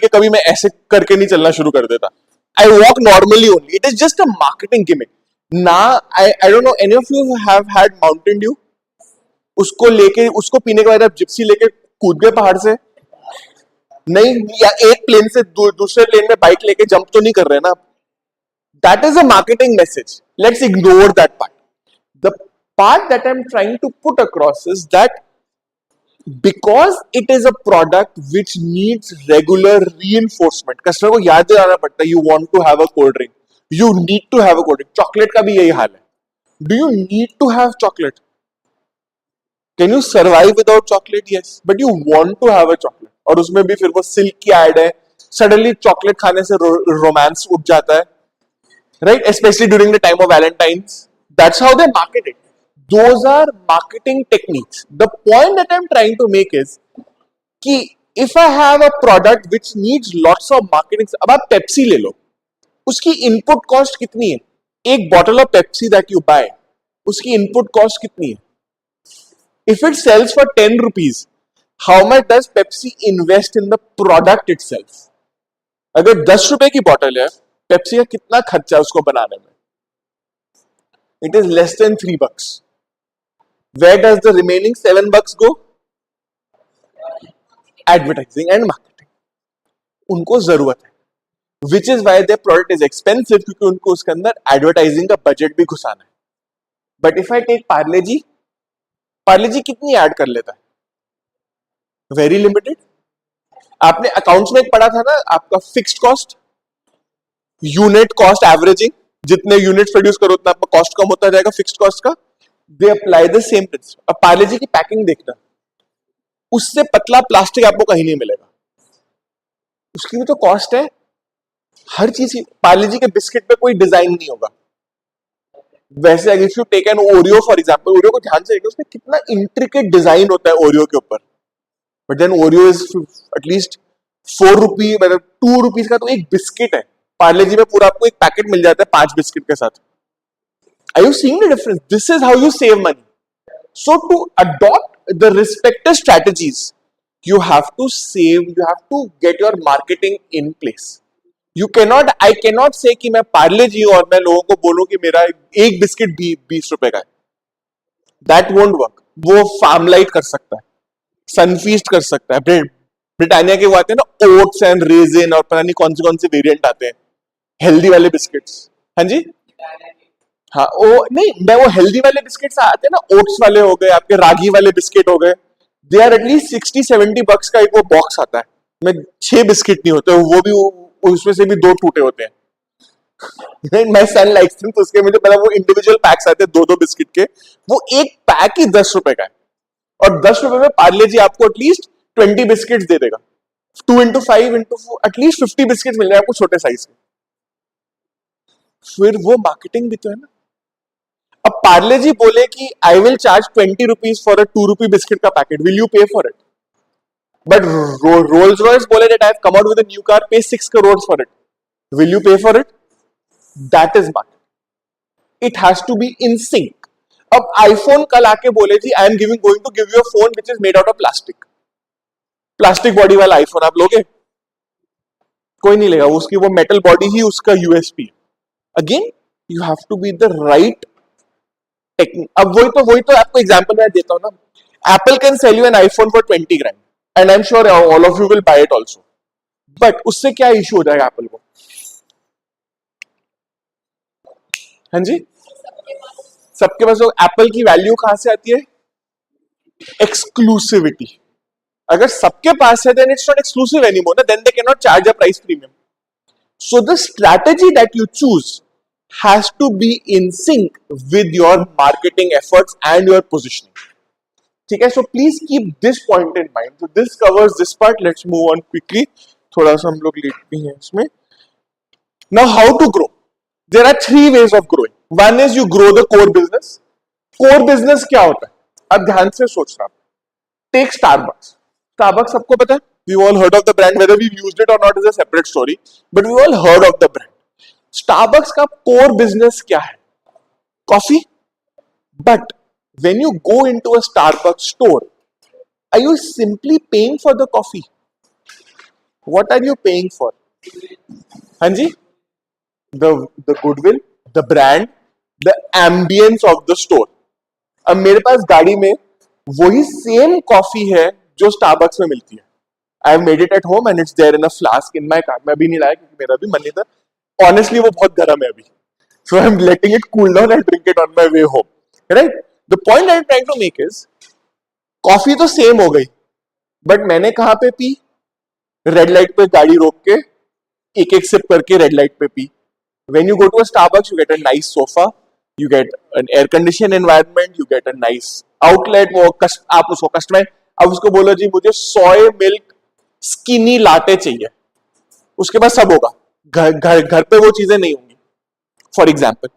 कि कभी मैं ऐसे करके नहीं चलना शुरू कर देता. I walk normally only. It is just a marketing gimmick. Now I don't know any of you have had Mountain Dew. उसको लेके उसको पीने के बाद आप जिप्सी लेके कूद गए पहाड़ से नहीं, या एक प्लेन से दूसरे प्लेन में बाइक लेके जंप तो नहीं कर रहे ना. That is a marketing message. Let's ignore that part. The part that I'm trying to put across is that because it is a product which needs regular reinforcement, customer को याद दिलाना पड़ता है. You want to have a cold drink. You need to have a cold drink. Chocolate का भी यही हाल है. Do you need to have chocolate? Can you survive without chocolate? Yes. But you want to have a chocolate. और उसमें भी फिर वो silk की एड है. सडनली चॉकलेट खाने से रोमांस उठ जाता है. Right? Especially during the time of Valentine's. That's how they market it. Those are marketing techniques. The point that I'm trying to make is कि if I have a product which needs lots of marketing, अब आप Pepsi ले लो, उसकी input cost कितनी है? एक bottle of Pepsi that you buy, उसकी input cost कितनी है? If it sells for 10 rupees, how much does Pepsi invest in the product itself? अगर 10 रुपए की बॉटल है, पेप्सी का कितना खर्चा है उसको बनाने में? It is less than $3. Where does the remaining $7 go? Advertising and marketing. उनको जरूरत है. Which is why their product is expensive, क्योंकि उनको उसके अंदर एडवर्टाइजिंग का बजट भी घुसाना है. But if I take Parle जी कितनी ऐड कर लेता है? Very limited. आपने अकाउंट्स में एक पढ़ा था ना, आपका fixed cost, unit cost averaging, जितने यूनिट प्रोड्यूस करो उतना आपका कॉस्ट कम होता जाएगा फिक्स्ड कॉस्ट का. They apply the same principle. अब पार्ले जी की पैकिंग देखना, उससे पतला प्लास्टिक आपको कहीं नहीं मिलेगा. उसकी भी तो कॉस्ट है. हर चीज की. पार्ले जी के बिस्किट पे कोई डिजाइन नहीं होगा. वैसे अगर you take an Oreo for example, Oreo को ध्यान से देखो, उसमें कितना इंट्रिकेट डिजाइन होता है ओरियो के ऊपर. But then Oreo is at least 4 rupee, मतलब 2 रुपीज का तो एक बिस्किट है. पार्ले जी में पूरा आपको एक पैकेट मिल जाता है 5 बिस्किट के साथ. Are you seeing the difference? This is how you save money. So to adopt the respective strategies, you have to save, you have to get your marketing in place. You cannot, I cannot say कि मैं पार्ले जी और मैं लोगों को बोलूं कि मेरा एक बिस्किट भी 20 रुपए का है. That won't work. वो फार्मलाइट कर सकता है, सनफीस्ट कर सकता है, ब्रिटानिया के वो आते हैं ना ओट्स एंड रेजिन और पता नहीं कौन से वेरिएंट आते हैं हेल्दी वाले बिस्किट्स. हाँ जी, हाँ वो नहीं, मैं वो हेल्दी वाले बिस्किट्स आते हैं ना, ओट्स वाले हो गए, आपके रागी वाले बिस्किट हो गए. दे आर एटलीस्ट $60-70 का एक वो बॉक्स आता है. में 6 बिस्किट नहीं होते, वो भी उसमें से भी 2 टूटे होते हैं. मैं सन लाइक्स थिंग, तो उसके मुझे पता वो इंडिविजुअल पैक्स आते हैं 2-2 बिस्किट के. वो एक पैक ही 10 रुपए का है, और 10 रुपए में पार्ले जी आपको एटलीस्ट 20 बिस्किट दे देगा. 2 into 5 into 4, एटलीस्ट 50 बिस्किट मिल जाए आपको छोटे साइज के. फिर वो मार्केटिंग भी तो है ना. अब पार्ले जी बोले कि I will charge 20 rupees for a 2 rupee biscuit का पैकेट, विल यू पे फॉर इट? But Rolls-Royce बोले that I have come out with a new car, pay 6 crores for it. Will you pay for it? That is marketing. It has to be in sync. अब iPhone कल आके बोले जी I am going to give you a phone which is made out of plastic. Plastic body वाला iPhone आप लोगे? कोई नहीं लेगा. उसकी वो मेटल बॉडी ही उसका USP है. Again, you have to be the right technique. अब वही तो आपको एग्जांपल मैं देता हूं ना. Apple can sell you an iPhone for 20 grand. And I'm sure all of you will buy it also. But उससे क्या इश्यू हो जाएगा एप्पल को? हाँ जी, सबके पास एप्पल की वैल्यू कहां से आती है? एक्सक्लूसिविटी. अगर सबके पास है then it's not exclusive anymore, then they cannot charge a price premium. So the strategy that you choose has to be in sync with your marketing efforts and your positioning. ठीक है, so please keep this point in mind. So this covers this part. Let's move on quickly. थोड़ा सा हम लोग late भी हैं इसमें. Now how to grow. There are 3 ways of growing. One is you grow the core business. Core business क्या होता है? अब ध्यान से सोचना. Take Starbucks. Starbucks सबको पता है. We all heard of the brand. Whether we've used it or not is a separate story. But we all heard of the brand. Starbucks का core business क्या है? Coffee. But when you go into a Starbucks store, are you simply paying for the coffee? What are you paying for? हाँ जी, the goodwill, the brand, the ambience of the store. अब मेरे पास गाड़ी में वही same coffee है जो Starbucks में मिलती है. I have made it at home and it's there in a flask in my car. मैं अभी नहीं लाया क्योंकि मेरा भी मन नहीं था. ऑनेस्टली वो बहुत गर्म है अभी. So I'm letting it cool down and drink it on my way home. Right? The point I'm trying to make is, coffee तो सेम हो गई, बट मैंने कहां पे पी? रेड लाइट पे गाड़ी रोक के एक एक सिप करके रेड लाइट पे P. When you go to a Starbucks, you get a nice sofa, you get an air conditioned environment, you get a nice outlet. वो आप उसको कस्टमाइज, अब उसको बोलो जी मुझे सोय मिल्क स्किनी लाटे चाहिए, उसके बाद सब होगा. घर पे वो चीजें नहीं होंगी. For example,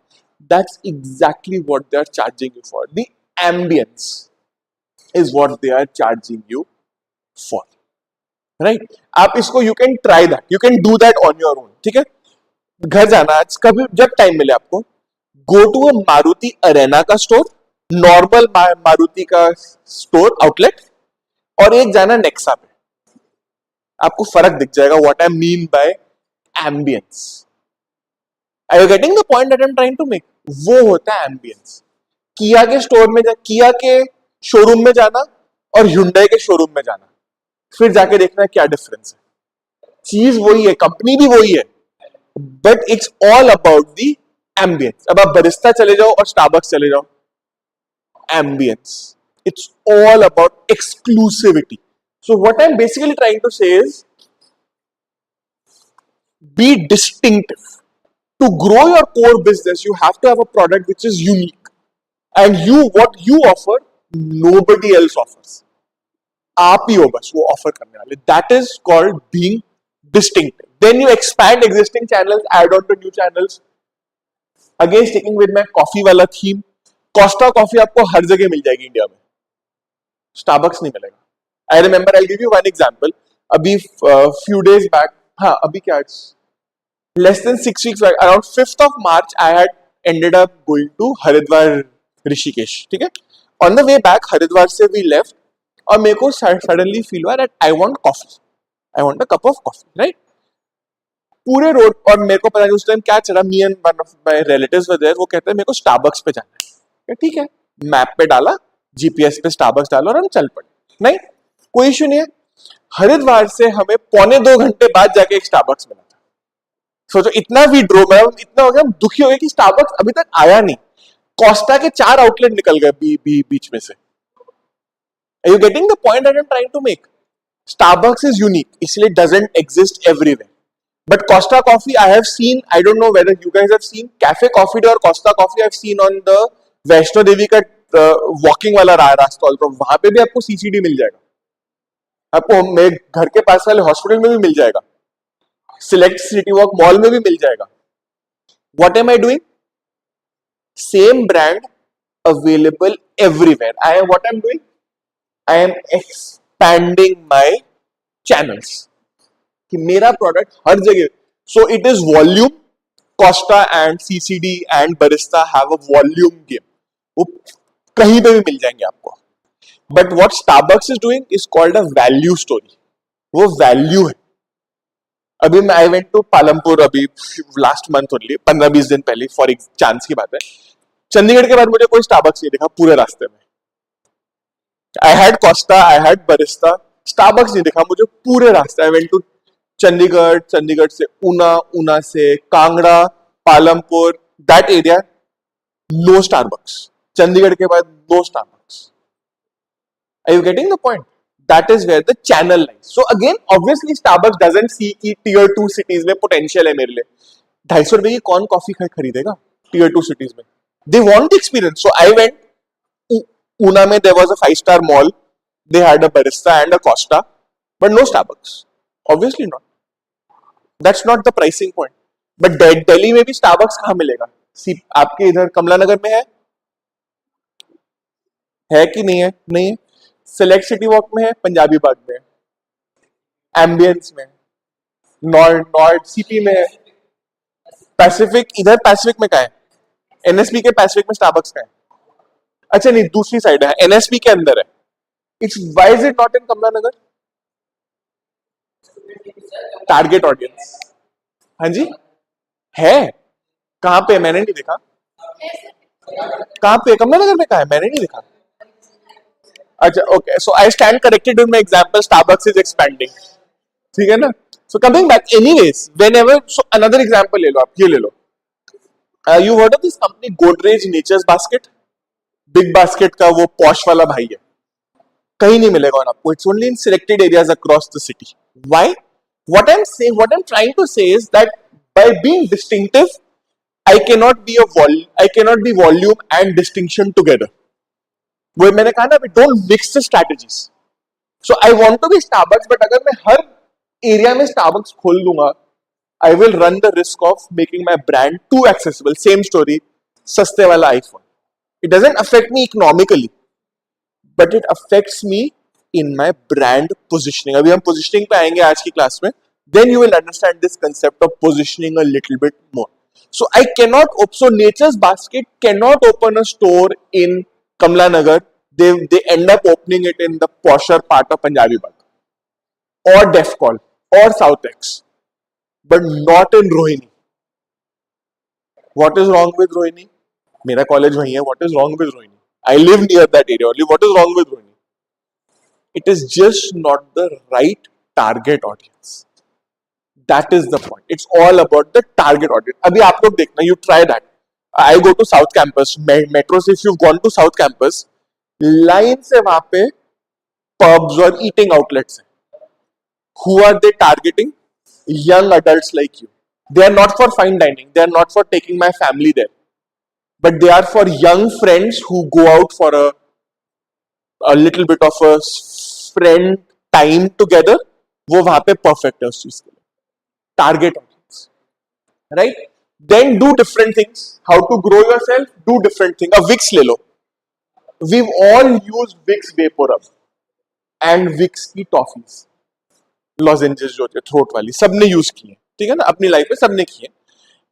that's exactly what they are charging you for. The ambience is what they are charging you for. Right? आप इसको you can try that. You can do that on your own. ठीक है? घर जाना आज कभी जब time मिले आपको, go to a Maruti Arena का स्टोर, नॉर्मल मारुति का स्टोर आउटलेट, और एक जाना नेक्सा पे. आपको फर्क दिख जाएगा. What I mean by ambience. Are you getting the point that I'm trying to make? वो होता है एम्बियंस. किया के स्टोर में किया के शोरूम में जाना और Hyundai के शोरूम में जाना, फिर जाके देखना क्या डिफरेंस है. चीज वही है, कंपनी भी वही है, but it's all about the ambience. अब आप बरिस्ता चले जाओ और स्टारबक्स चले जाओ, ambience. It's all about exclusivity. So what I am basically trying to say is be distinctive. To grow your core business, you have to have a product which is unique. And what you offer, nobody else offers. आप ही हो बस वो offer करने वाले. That is called being distinctive. Then you expand existing channels, add on to new channels. Again, sticking with my coffee वाला theme, Costa Coffee आपको हर जगह मिल जाएगी इंडिया में. Starbucks नहीं मिलेगा. I remember, I'll give you one example. अभी few days back, हाँ अभी क्या, less than 6 weeks back, around 5th of March, I had ended up going to Haridwar, Rishikesh. ठीक है? On the way back, Haridwar से we left, और मेरे को suddenly feel हुआ that I want coffee. I want a cup of coffee, right? पूरे road, और मेरे को पता नहीं उस टाइम क्या चला. Me and one of my relatives were there. वो कहते हैं मेरे को Starbucks पे जाना है. ठीक है, मैप पे डाला, GPS पे Starbucks डाला और हम चल पड़े. नहीं, कोई इशू नहीं है. हरिद्वार से हमें 2.25 घंटे बाद जाके एक Starbucks मिला. सोचो, इतना भी ड्रो, मतलब इतना हो गया, हम दुखी हो गए कि स्टारबक्स अभी तक आया नहीं. कोस्टा के 4 आउटलेट निकल गए बीच में से. Are you getting the point that I'm trying to make? Starbucks is unique, इसलिए doesn't exist everywhere. But Costa Coffee, I have seen, I don't know whether you guys have seen, Cafe Coffee Day और Costa Coffee I've seen on the Vaishno Devi का walking वाला रास्ता, तो वहां पे भी आपको CCD मिल जाएगा. आपको मेरे घर के पास वाले हॉस्पिटल में भी मिल जाएगा. सिलेक्ट सिटी वॉक मॉल में भी मिल जाएगा. What am I doing? Same brand available everywhere. What I'm doing? I am expanding my channels. कि मेरा प्रोडक्ट हर जगह. So it is volume. Costa and CCD and Barista have a volume game. वो कहीं पे भी मिल जाएंगे आपको. But what Starbucks is doing is called a value story. वो वैल्यू है. अभी मैं आई वेंट टू पालमपुर अभी लास्ट मंथ ओनली, 15-20 दिन पहले, फॉर एक चांस की बात है. चंडीगढ़ के बाद मुझे कोई स्टारबक्स नहीं दिखा पूरे रास्ते में. I had Costa, I had Barista, Starbucks नहीं दिखा मुझे पूरे रास्ते. I went to Chandigarh, Chandigarh से ऊना, ऊना से Kangra, Palampur, that area, no Starbucks. Chandigarh के बाद no Starbucks. Are you getting the point? That is where the channel lies. So again, obviously Starbucks doesn't see कि tier 2 cities में potential है मेरे लिए. 250 रुपए की कौन कॉफी खरीदेगा tier 2 cities में? They want the experience. So I went. Una में there was a 5-star mall. They had a barista and a Costa, but no Starbucks. Obviously not. That's not the pricing point. But Delhi में भी Starbucks कहाँ मिलेगा? आपके इधर कमला नगर में है कि नहीं है? नहीं है. सिलेक्ट सिटी वॉक में है, पंजाबी बाग में, एम्बियंस में, नॉर्थ सीपी में है, पैसिफिक, इधर पैसिफिक में का है, एनएसपी के पैसिफिक में स्टारबक्स का है. अच्छा नहीं, दूसरी साइड है, एनएसपी के अंदर है. It's why is it not in Kamla Nagar? Target audience. हाँ जी, है। कहाँ पे? मैंने नहीं देखा। कहाँ पे? कमला नगर में कहाँ है? मैंने नहीं देखा। अच्छा, okay, so I stand corrected in my example, Starbucks is expanding. ठीक है ना? So coming back, anyways, whenever, so another example ले लो, आप ये ले लो। You heard of this company Godrej Nature's Basket? Big Basket का वो पॉश वाला भाई है। कहीं नहीं मिलेगा और आपको, it's only in selected areas across the city. Why? What I'm trying to say is that by being distinctive, I cannot be volume and distinction together. वो मैंने कहा ना, don't mix the strategies. So I want to be Starbucks, but अगर मैं हर area में Starbucks खोल दूंगा, I will run the risk of making my brand too accessible. Same story, सस्ते वाला iPhone. It doesn't affect me economically, but it affects me in my brand positioning. अभी हम positioning पे आएंगे आज की क्लास में. Then you will understand this concept of positioning a little bit more. So I cannot, so Nature's Basket cannot open a store in Kamla Nagar. They end up opening it in the posher part of Punjabi Bagh or Defcon or South X, but not in Rohini. What is wrong with Rohini? मेरा college वही है. What is wrong with Rohini? I live near that area only. What is wrong with Rohini? It is just not the right target audience. That is the point. It's all about the target audience. अभी आप लोग देखना, you try that. I go to South Campus, metro से if you've gone to South Campus, line से वहां पे pubs और eating outlets हैं. Who are they targeting? Young adults like you. They are not for fine dining. They are not for taking my family there. But they are for young friends who go out for a little bit of a friend time together. वो वहां पे perfect है उस चीज के लिए. Target audience, right? Then do different things. How to grow yourself? Do different things. अब Vicks ले लो. We've all used Vicks Vapor Rub and Vicks की टॉफीज, लॉजेंजेस जो होते हैं थ्रोट वाली, सबने यूज की है. ठीक है ना? अपनी लाइफ में सबने की है,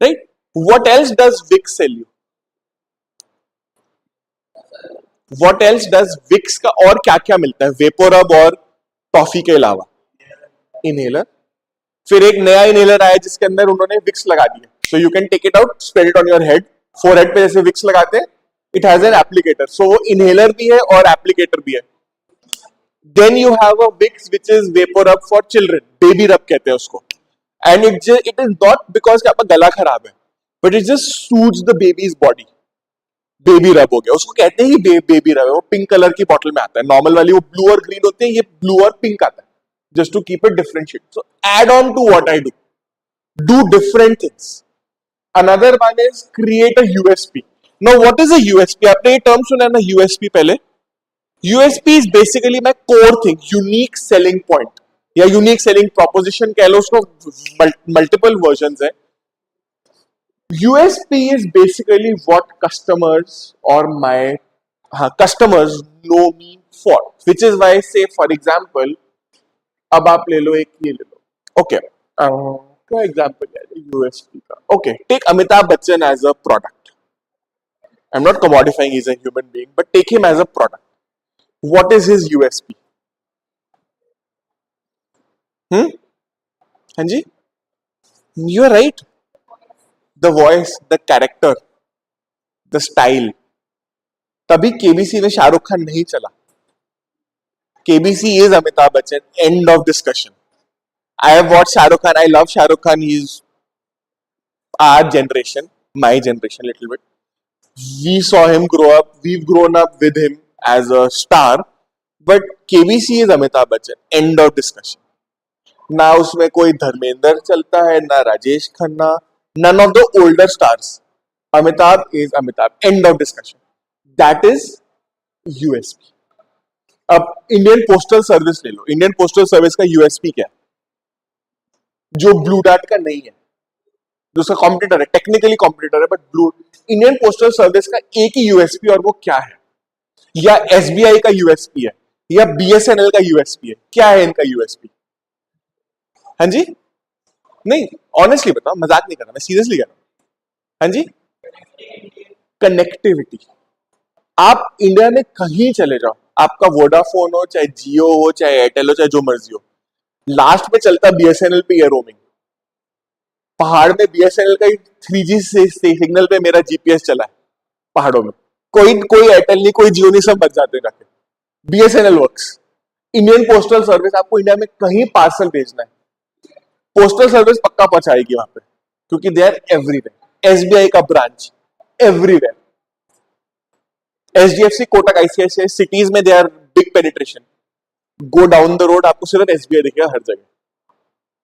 right? What else does Vicks sell you? What else does Vicks का और क्या क्या मिलता है Vapor Rub और टॉफी के अलावा? इनहेलर. फिर एक नया इनहेलर आया जिसके अंदर उन्होंने विक्स लगा दिया. So you can take it out, spread it on your head. Forehead पे जैसे विक्स लगाते हैं, it has an applicator. So वो इनहेलर भी है और एप्लीकेटर भी है. Then you have a Vicks which is vapour up for children, baby rub कहते हैं उसको. And it is not because आपका गला खराब है, but it just suits the baby's body. Baby rub हो गया, उसको कहते हैं ही बेबी रब है. वो पिंक कलर की बॉटल में आता है. नॉर्मल वाली वो ब्लू और ग्रीन होती है, ये ब्लू और पिंक आता है. Just to keep it differentiate. So add on to what I do. Do different things. Another one is create a USP. Now what is a USP? आपने ये term सुना है ना USP पहले? USP is basically my core thing, unique selling point या unique selling proposition कह लो उसको. multiple versions है. USP is basically what customers or my customers know me for, which is why I say, for example, अब आप ले लो एक ये ले लो. ओके, क्या एग्जांपल है यूएसपी का? Okay, take Amitabh Bachchan as a product. I am not commodifying, is a human being, but take him as a product. What is his USP? हाँ जी, you are right. The voice, the character, the style. तभी KBC में शाहरुख खान नहीं चला. KBC is Amitabh Bachchan. End of discussion. I have watched Shah Rukh Khan. I love Shah Rukh Khan. He's our generation, my generation, a little bit. We saw him grow up. We've grown up with him as a star. But KBC is Amitabh Bachchan. End of discussion. ना उसमें कोई धर्मेंद्र चलता है, ना Rajesh Khanna, none of the older stars. Amitabh is Amitabh. End of discussion. That is USP. अब Indian postal service ले लो. Indian postal service का USP क्या है? जो ब्लू डार्ट का नहीं है, जो उसका कॉम्पिटिटर है, टेक्निकली कॉम्पिटिटर है, but blue Indian postal service का एक ही यूएसपी, और वो क्या है? या एसबीआई का यूएसपी है, या बीएसएनएल का यूएसपी है? क्या है इनका यूएसपी? हाँ जी, नहीं, ऑनेस्टली बताओ, मजाक नहीं कर रहा मैं, सीरियसली कह रहा हूं. हाँ जी, कनेक्टिविटी. आप इंडिया में कहीं चले जाओ, आपका वोडाफोन हो, चाहे जियो हो, चाहे एयरटेल हो, चाहे जो मर्जी हो, लास्ट में चलता बीएसएनएल पे ये रोमिंग, पहाड़ में बीएसएनएल का 3G सिग्नल पे मेरा जीपीएस चला है पहाड़ों में, कोई कोई एयरटेल नहीं, कोई जियो नहीं, सब बच जाते हैं जाके। BSNL works. Indian postal service, आपको इंडिया में कहीं पार्सल भेजना है, पोस्टल सर्विस पक्का पहुंचाएगी वहां पे, क्योंकि दे आर एवरीवेयर। एसबीआई का branch everywhere, HDFC, Kotak, ICICI cities में they are big penetration. Go down the road, आपको सिर्फ एसबीआई दिखेगा हर जगह,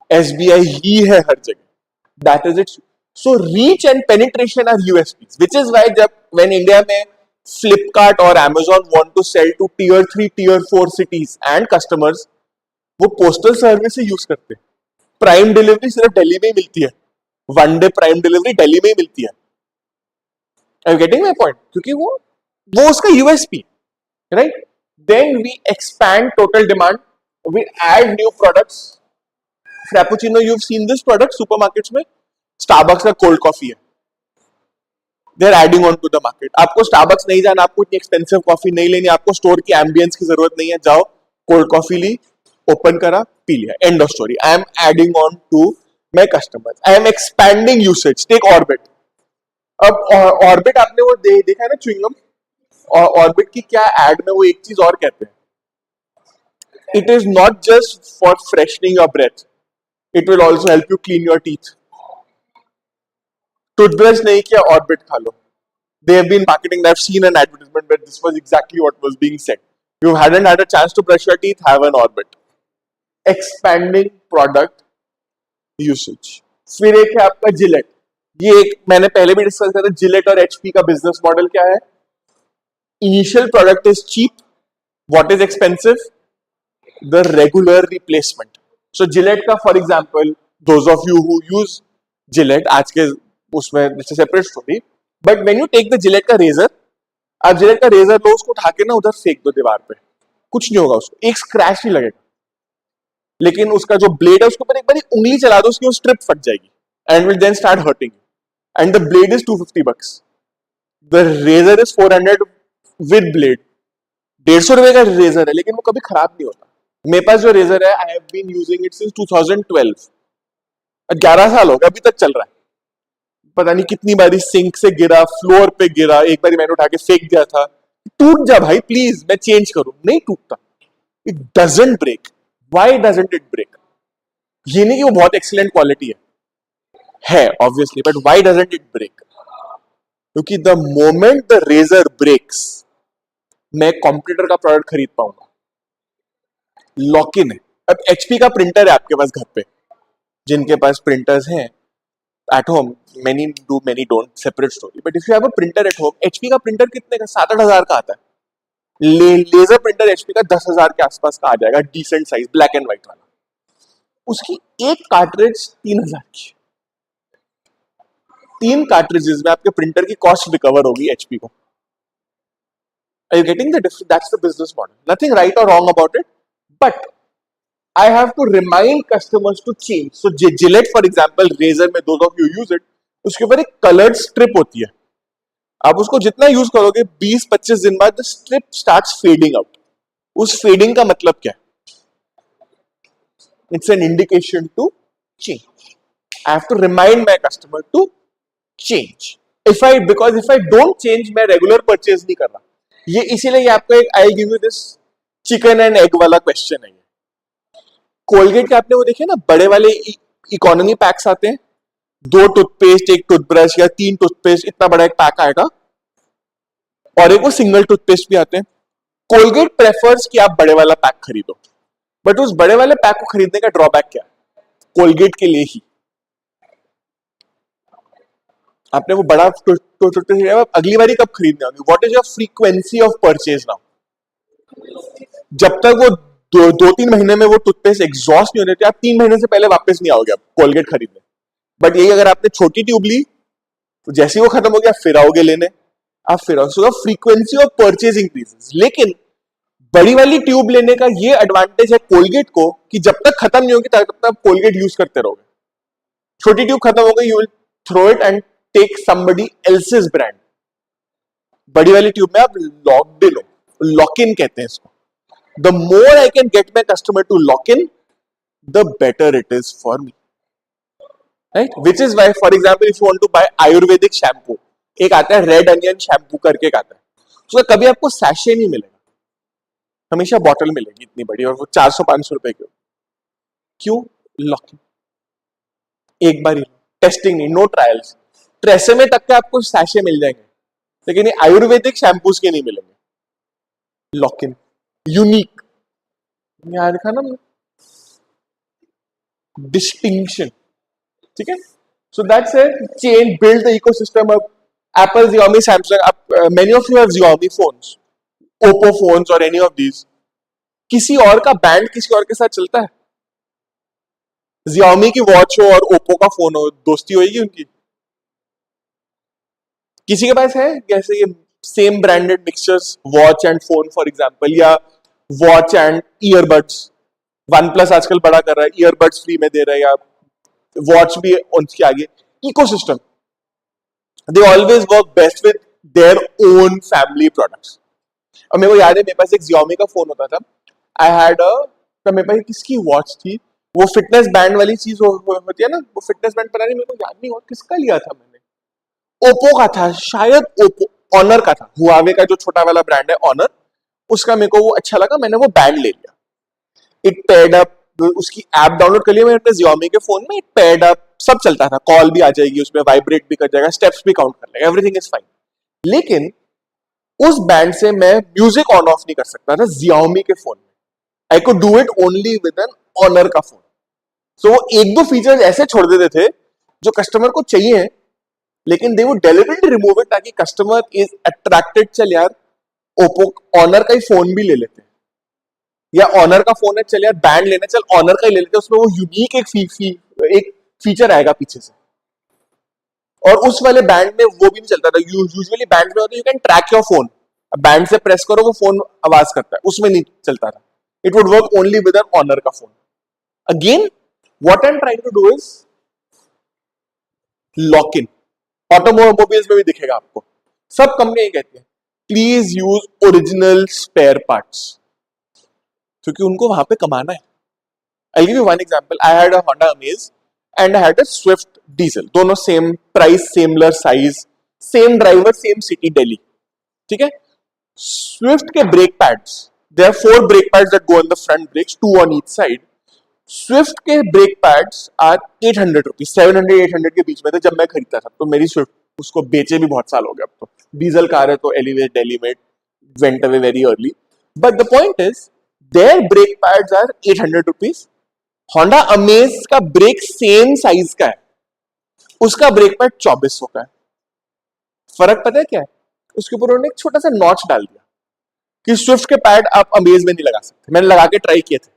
एसबीआई ही है हर जगह, that is it. So reach and penetration are USPs, which is why जब व्हेन इंडिया में फ्लिपकार्ट और Amazon want to sell to tier 3 tier 4 cities and customers, वो पोस्टल सर्विस से यूज करते हैं। प्राइम डिलीवरी सिर्फ दिल्ली में ही मिलती है, one day prime delivery Delhi में ही मिलती है। Are you getting my point? क्योंकि वो उसका USP, right? Then we expand total demand, we add new products. Frappuccino, you've seen this product supermarkets में, स्टारबक्स का कोल्ड कॉफी है, they are adding on to the market. आपको Starbucks नहीं जाना, आपको इतनी एक्सपेंसिव कॉफी नहीं लेनी, आपको स्टोर की एम्बियंस की जरूरत नहीं है, जाओ कोल्ड कॉफी ली, ओपन करा, पी लिया, end of story. I am adding on to my customers, I am expanding usage. Take Orbit. अब ऑर्बिट आपने वो देखा है ना च्युइंगम, और ऑर्बिट की क्या एड में वो एक चीज और कहते हैं, it is not just for freshening your breath, it will also help you clean your teeth. Toothbrush नहीं किया, ऑर्बिट खा लो। They have been marketing, I've seen an advertisement where this was exactly what was being said. You hadn't had a chance to brush your teeth, have an orbit. Expanding product usage. फिर एक है आपका Gillette. ये एक मैंने पहले भी discuss किया था, जिलेट और एचपी का बिजनेस मॉडल क्या है? Initial product is cheap, what is expensive? The regular replacement. So Gillette का for example, those of you who use Gillette, आज के उसमें separate story, but when you take the Gillette का razor, आप Gillette का razor लो, उसको उठा के ना उधर फेंक दो दीवार पे, कुछ नहीं होगा, उसको एक स्क्रैच नहीं लगेगा। लेकिन उसका जो ब्लेड है, उसके ऊपर एक बार उंगली चला दो, उसकी वो स्ट्रिप फट जाएगी and will then start hurting, and the blade is $250, the razor is 400 with blade. 150 रुपए का रेजर है, लेकिन वो कभी खराब नहीं होता। मेरे पास जो रेजर है, I have been using it since 2012, 11 साल हो गए, अभी तक चल रहा है। पता नहीं कितनी बारी सिंक से गिरा, फ्लोर पे गिरा, एक बारी मैंने उठा के फेंक दिया था। टूट जा भाई प्लीज, मैं चेंज करूं, नहीं टूटता। It doesn't break. Why doesn't it break? ये नहीं कि वो बहुत एक्सीलेंट क्वालिटी है obviously, but why doesn't it break? क्योंकि the moment the razor breaks, मैं कंप्यूटर का प्रोडक्ट खरीद पाऊंगा। लॉक इन है। अब एचपी का प्रिंटर है आपके पास घर पे, जिनके पास प्रिंटर्स हैं at home, many do, many don't, separate story, but if you have a printer at home, HP का प्रिंटर कितने का? 7-8 हजार का आता है। लेजर प्रिंटर HP का 10,000 के आसपास का आ जाएगा, decent size, black and white वाला। उसकी एक कार्ट्रिज 3,000 की। 3 कार्ट्रिजेस में आपके प्रिंटर की कॉस्ट रिकवर होगी HP को। Are you getting the difference? That's the business model. Nothing right or wrong about it, but I have to remind customers to change. So Gillette, for example, razor में those of you use it, उसके ऊपर एक colored strip होती है। आप उसको जितना use करोगे, 20-25 दिन बाद the strip starts fading out. उस fading का मतलब क्या है? It's an indication to change. I have to remind my customer to change. Because if I don't change, मैं regular purchase नहीं कर रहा। ये इसीलिए आपको एक I'll give you this chicken and egg वाला question है। कोलगेट के आपने वो देखे ना, बड़े वाले इकोनॉमी पैक्स आते हैं, 2 टूथपेस्ट, 1 टूथब्रश या 3 टूथपेस्ट, इतना बड़ा एक पैक आएगा, और एक वो सिंगल टूथपेस्ट भी आते हैं। कोलगेट प्रेफर्स कि आप बड़े वाला पैक खरीदो, बट उस बड़े वाले पैक को खरीदने का ड्रॉबैक क्या है? कोलगेट के लिए ही आपने वो बड़ा टूथपेस्ट अगली बारी कब खरीदने होगी? What is your frequency of purchase now? जब तक वो 2-3 महीने में वो टूथपेस्ट एग्जॉस्ट नहीं होने थे, आप 3 महीने से पहले वापस नहीं आओगे आप कोलगेट खरीदने। बट यही अगर आपने छोटी ट्यूब ली, तो जैसे ही वो खत्म हो गया, फिर आओगे लेने, आप फिर आओगे। सो फ्रीक्वेंसी ऑफ परचेज इंक्रीजेस। लेकिन बड़ी वाली ट्यूब लेने का ये एडवांटेज है कोलगेट को, कि जब तक खत्म नहीं होगी तब तक कोलगेट यूज करते रहोगे। छोटी ट्यूब खत्म हो गई, you will throw it and take somebody else's brand. बड़ी वाली ट्यूब में आप लॉक्ड इन हो, लॉक इन कहते हैं इसको। The more I can get my customer to lock in, the better it is for me, right? Which is why, for example, if you want to buy Ayurvedic shampoo, एक आता है red onion shampoo करके एक आता है, उसका कभी आपको सैशे नहीं मिलेगा, हमेशा बॉटल मिलेगी इतनी बड़ी, और वो 400-500 रुपए की। क्यों? लॉकिंग, एक बार ही, टेस्टिंग नहीं, नो ट्रायल्स। ट्रेसेमे तक के आपको सैशे मिल जाएंगे, लेकिन ये आयुर्वेदिक शैम्पूज के नहीं मिलेंगे। लॉक इन, यूनिक, यहाँ लिखा ना डिस्टिंक्शन, ठीक है। So that's it, change, build the ecosystem of Apple, Xiaomi, Samsung, many of you have Xiaomi phones, Oppo phones or any of these। किसी और का बैंड किसी और के साथ चलता है? Xiaomi की वॉच हो और Oppo का फोन हो, दोस्ती होगी उनकी? किसी के पास है जैसे ये same branded mixtures, watch and phone for example, या watch and earbuds? OnePlus आजकल बड़ा कर रहा है, ईयरबड्स फ्री में दे रहा है, या वॉच भी उसके आगे। Ecosystem, they always work best with their own family products. और मेरे को याद है, मेरे पास एक Xiaomi का फोन होता था, आई हैड तो मेरे पास किसकी वॉच थी, वो फिटनेस बैंड वाली चीज होती है ना, वो फिटनेस बैंड, पता नहीं, मेरे को याद नहीं और किसका लिया था मैंने, ओप्पो का था शायद, ओप्पो ऑनर का था, हुआवे का जो छोटा वाला ब्रांड है ऑनर, उसका मेरे को वो अच्छा लगा, मैंने वो बैंड ले लिया। इट पेयर्ड अप, उसकी ऐप डाउनलोड कर लिया मैंने अपने Xiaomi के फोन में, इट पेयर्ड अप, सब चलता था, कॉल भी आ जाएगी उसमें, वाइब्रेट भी कर जाएगा, स्टेप्स भी काउंट कर लेगा, एवरीथिंग इज फाइन। लेकिन उस बैंड से मैं म्यूजिक ऑन ऑफ नहीं कर सकता था Xiaomi के फोन में। I could do it only with an Honor का फोन। सो वो एक दो फीचर्स ऐसे छोड़ देते थे जो कस्टमर को चाहिए, लेकिन they would deliberately remove it ताकि कस्टमर इज अट्रैक्टेड, चल यार ओप्पो ऑनर का ही फोन भी ले लेते हैं, या ऑनर का फोन है, चल यार बैंड लेना, चल ऑनर का ही ले लेते हैं, उसमें वो यूनिक एक फीचर आएगा पीछे से। और उस वाले बैंड में वो भी नहीं चलता था, यूजुअली बैंड में होता है you can track your phone, band से प्रेस करो वो फोन आवाज करता है, उसमें नहीं चलता था। It would work only with an Honor का phone. Again what I am trying to do is lock in. Automobiles में भी दिखेगा आपको, सब कंपनियां कहती हैं please use original spare parts, क्योंकि उनको वहां पे कमाना है। I'll give you one example. I had a Honda Amaze and I had a Swift diesel. दोनों same price, Semler size, same driver, same city, Delhi, ठीक है। स्विफ्ट के brake pads, there are 4 brake pads that go on the front brakes, 2 on each side. Swift के break pads are 800 rupees, 700-800 के बीच में थे जब मैं खरीदता था, तो मेरी स्विफ्ट, उसको बेचे भी बहुत साल हो गए अब तो, डीजल कार है तो एनीवे दिल्ली में went away very early. But the point is there brake pads are 800 rupees. Honda Amaze का ब्रेक सेम साइज का है, उसका ब्रेक पैड 2400 का है। फर्क पता है क्या है? उसके ऊपर उन्होंने एक छोटा सा नॉच डाल दिया कि स्विफ्ट के पैड आप अमेज में नहीं लगा सकते। मैंने लगा के ट्राई किए थे,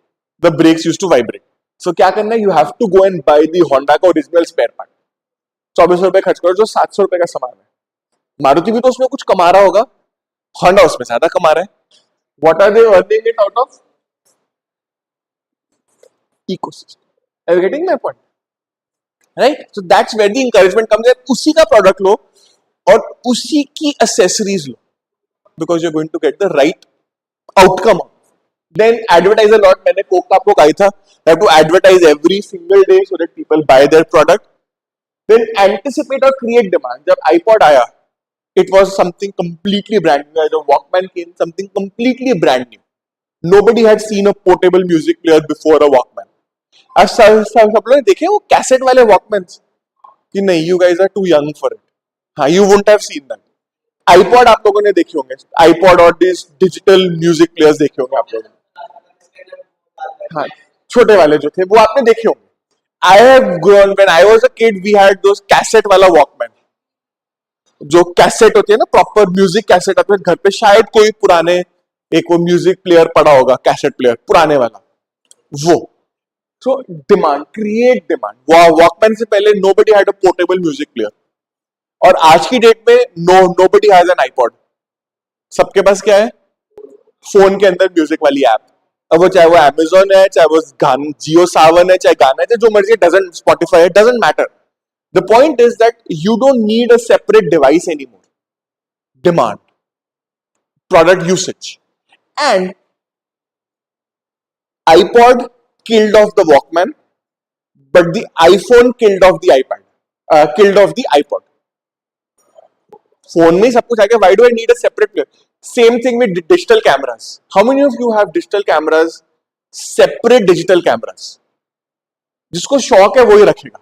the brakes used to vibrate. So क्या करना है, you have to go and buy the Honda का ओरिजिनल स्पेयर पार्ट, 2400 रुपए खर्च करो, जो 700 रुपए का सामान है। मारुति भी तो उसमें कुछ कमा रहा होगा, होंडा उसमें ज्यादा कमा रहा है। What are they earning it out of? Ecosystem. Are you getting my point? Right? So that's where the encouragement comes in. उसी का प्रोडक्ट लो और उसी की accessories low, because you're going to get the right outcome. Then advertise a lot. मैंने Coke का आपको कहा था, you have to advertise every single day so that people buy their product. Then anticipate or create demand. जब iPod आया, it was something completely brand new. जब Walkman came, something completely brand new. Nobody had seen a portable music player before a Walkman. अब सब लोग देखे वो cassette वाले walkmans कि नहीं, you guys are too young for it. हाँ, you wouldn't have seen that. IPod आप लोगों ने देखे होंगे, आईपॉड और दिस डिजिटल म्यूजिक प्लेयर्स देखे होंगे आप लोगों ने। हाँ, छोटे वाले जो थे वो आपने देखे होंगे। I have grown, when I was a kid we had those cassette वाला वॉकमैन, जो कैसेट होती है ना, प्रॉपर म्यूजिक कैसेट अपने घर पे, शायद कोई पुराने एक वो म्यूजिक प्लेयर पड़ा होगा, कैसेट प्लेयर पुराने वाला वो। So demand, create demand. Walkman से पहले nobody had a portable music player, और आज की डेट में nobody has an iPod. सबके पास क्या है? फोन के अंदर म्यूजिक वाली ऐप। अब वो चाहे वो Amazon है, चाहे वो जियो सावन है, चाहे गाना है, जो मर्जी, doesn't Spotify है, doesn't matter. The point is that you don't need a separate device anymore. Demand, product usage, and iPod killed off the Walkman, but the iPhone killed off the iPad, killed off the iPod. Phone में ही सब कुछ आ गया. Why do I need a separate player? Same thing with digital cameras. How many of you have digital cameras? Separate digital cameras. जिसको शौक है वो ही रखेगा.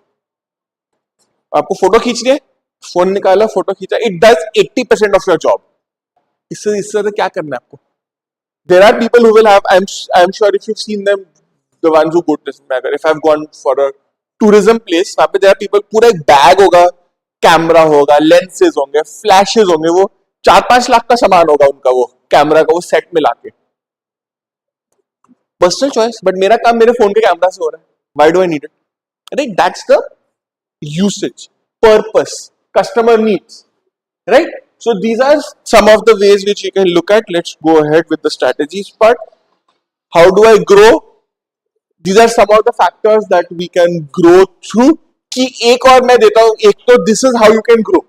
आपको फोटो खींचनी है, फोन निकाला, फोटो खींचा. It does 80% of your job. इससे क्या करना है आपको? There are people who will have. I'm sure if you've seen them, the ones who go to this matter. If I've gone for a tourism place, वहाँ पे there are people, पूरा एक bag होगा, कैमरा होगा, lenses होंगे, flashes होंगे, वो 4-5 लाख का सामान होगा उनका, वो कैमरा का वो सेट में लाके. पर्सनल चॉइस, बट मेरा काम मेरे फोन के कैमरा से हो रहा है. Why do I need it? Right? That's the usage, purpose, customer needs. Right? So these are some of the ways which you can look at. Let's go ahead with the strategies part. How do I grow? These are some of the factors that we can grow through. कि एक और मैं देता हूं, एक तो this is how you can grow.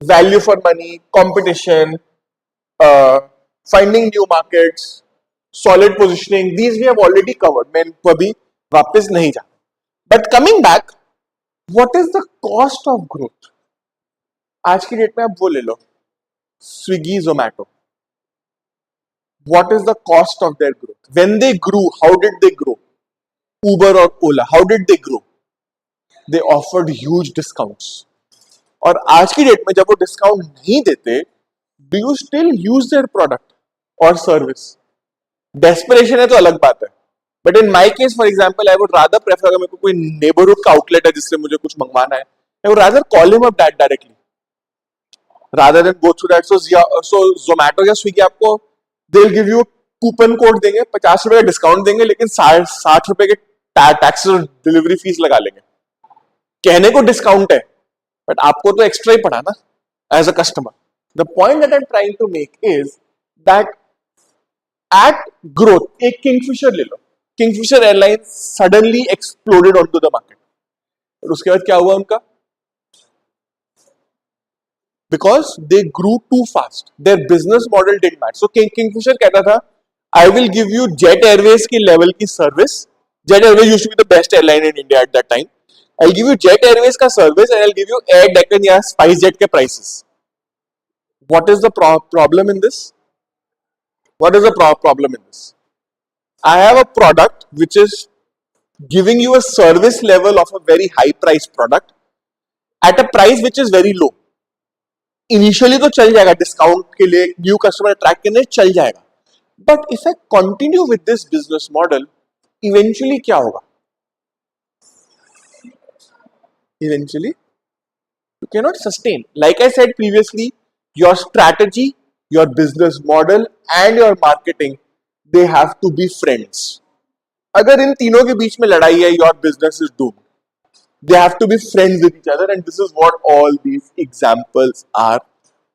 Value for money, competition, finding new markets, solid positioning. These we have already covered. मैं इनको अभी वापस नहीं जा. But coming back, what is the cost of growth? आज की डेट में आप वो ले लो, Swiggy, Zomato. What is the cost of their growth? When they grew, how did they grow? Uber or Ola, how did they grow? They offered huge discounts. और आज की डेट में जब वो डिस्काउंट नहीं देते, do you still use their product or service? Desperation है तो अलग बात है. But in my case, for example, I would rather prefer, अगर मेरे को कोई neighborhood का outlet है जिससे मुझे कुछ मंगवाना है, I would rather call him up directly rather than go through that. So Zomato या Swiggy आपको they'll give you coupon code देंगे, 50 रुपए का डिस्काउंट देंगे, लेकिन 60 रुपए के टैक्स और डिलीवरी फीस लगा लेंगे. कहने को डिस्काउंट है, बट आपको तो एक्स्ट्रा ही पड़ा ना as a customer. The point that I am trying to make is that at growth, एक किंगफिशर ले लो. Kingfisher airline suddenly exploded on to the market. और उसके बाद क्या हुआ उनका? Because they grew too fast. Their business model didn't match. So Kingfisher कहता था, I will give you Jet Airways की level की service. Jet Airways used to be the best airline in India at that time. I'll give you Jet Airways का service and I'll give you Air Deccan या SpiceJet के prices. What is the problem in this? What is the problem in this? I have a product which is giving you a service level of a very high price product at a price which is very low. Initially तो चल जाएगा, discount के लिए new customer attract करने चल जाएगा. But if I continue with this business model, eventually क्या होगा? Eventually you can not sustain. Like I said previously, your strategy, your business model and your marketing, they have to be friends. अगर इन तीनों के बीच में लड़ाई है, your business is doomed. They have to be friends with each other, and this is what all these examples are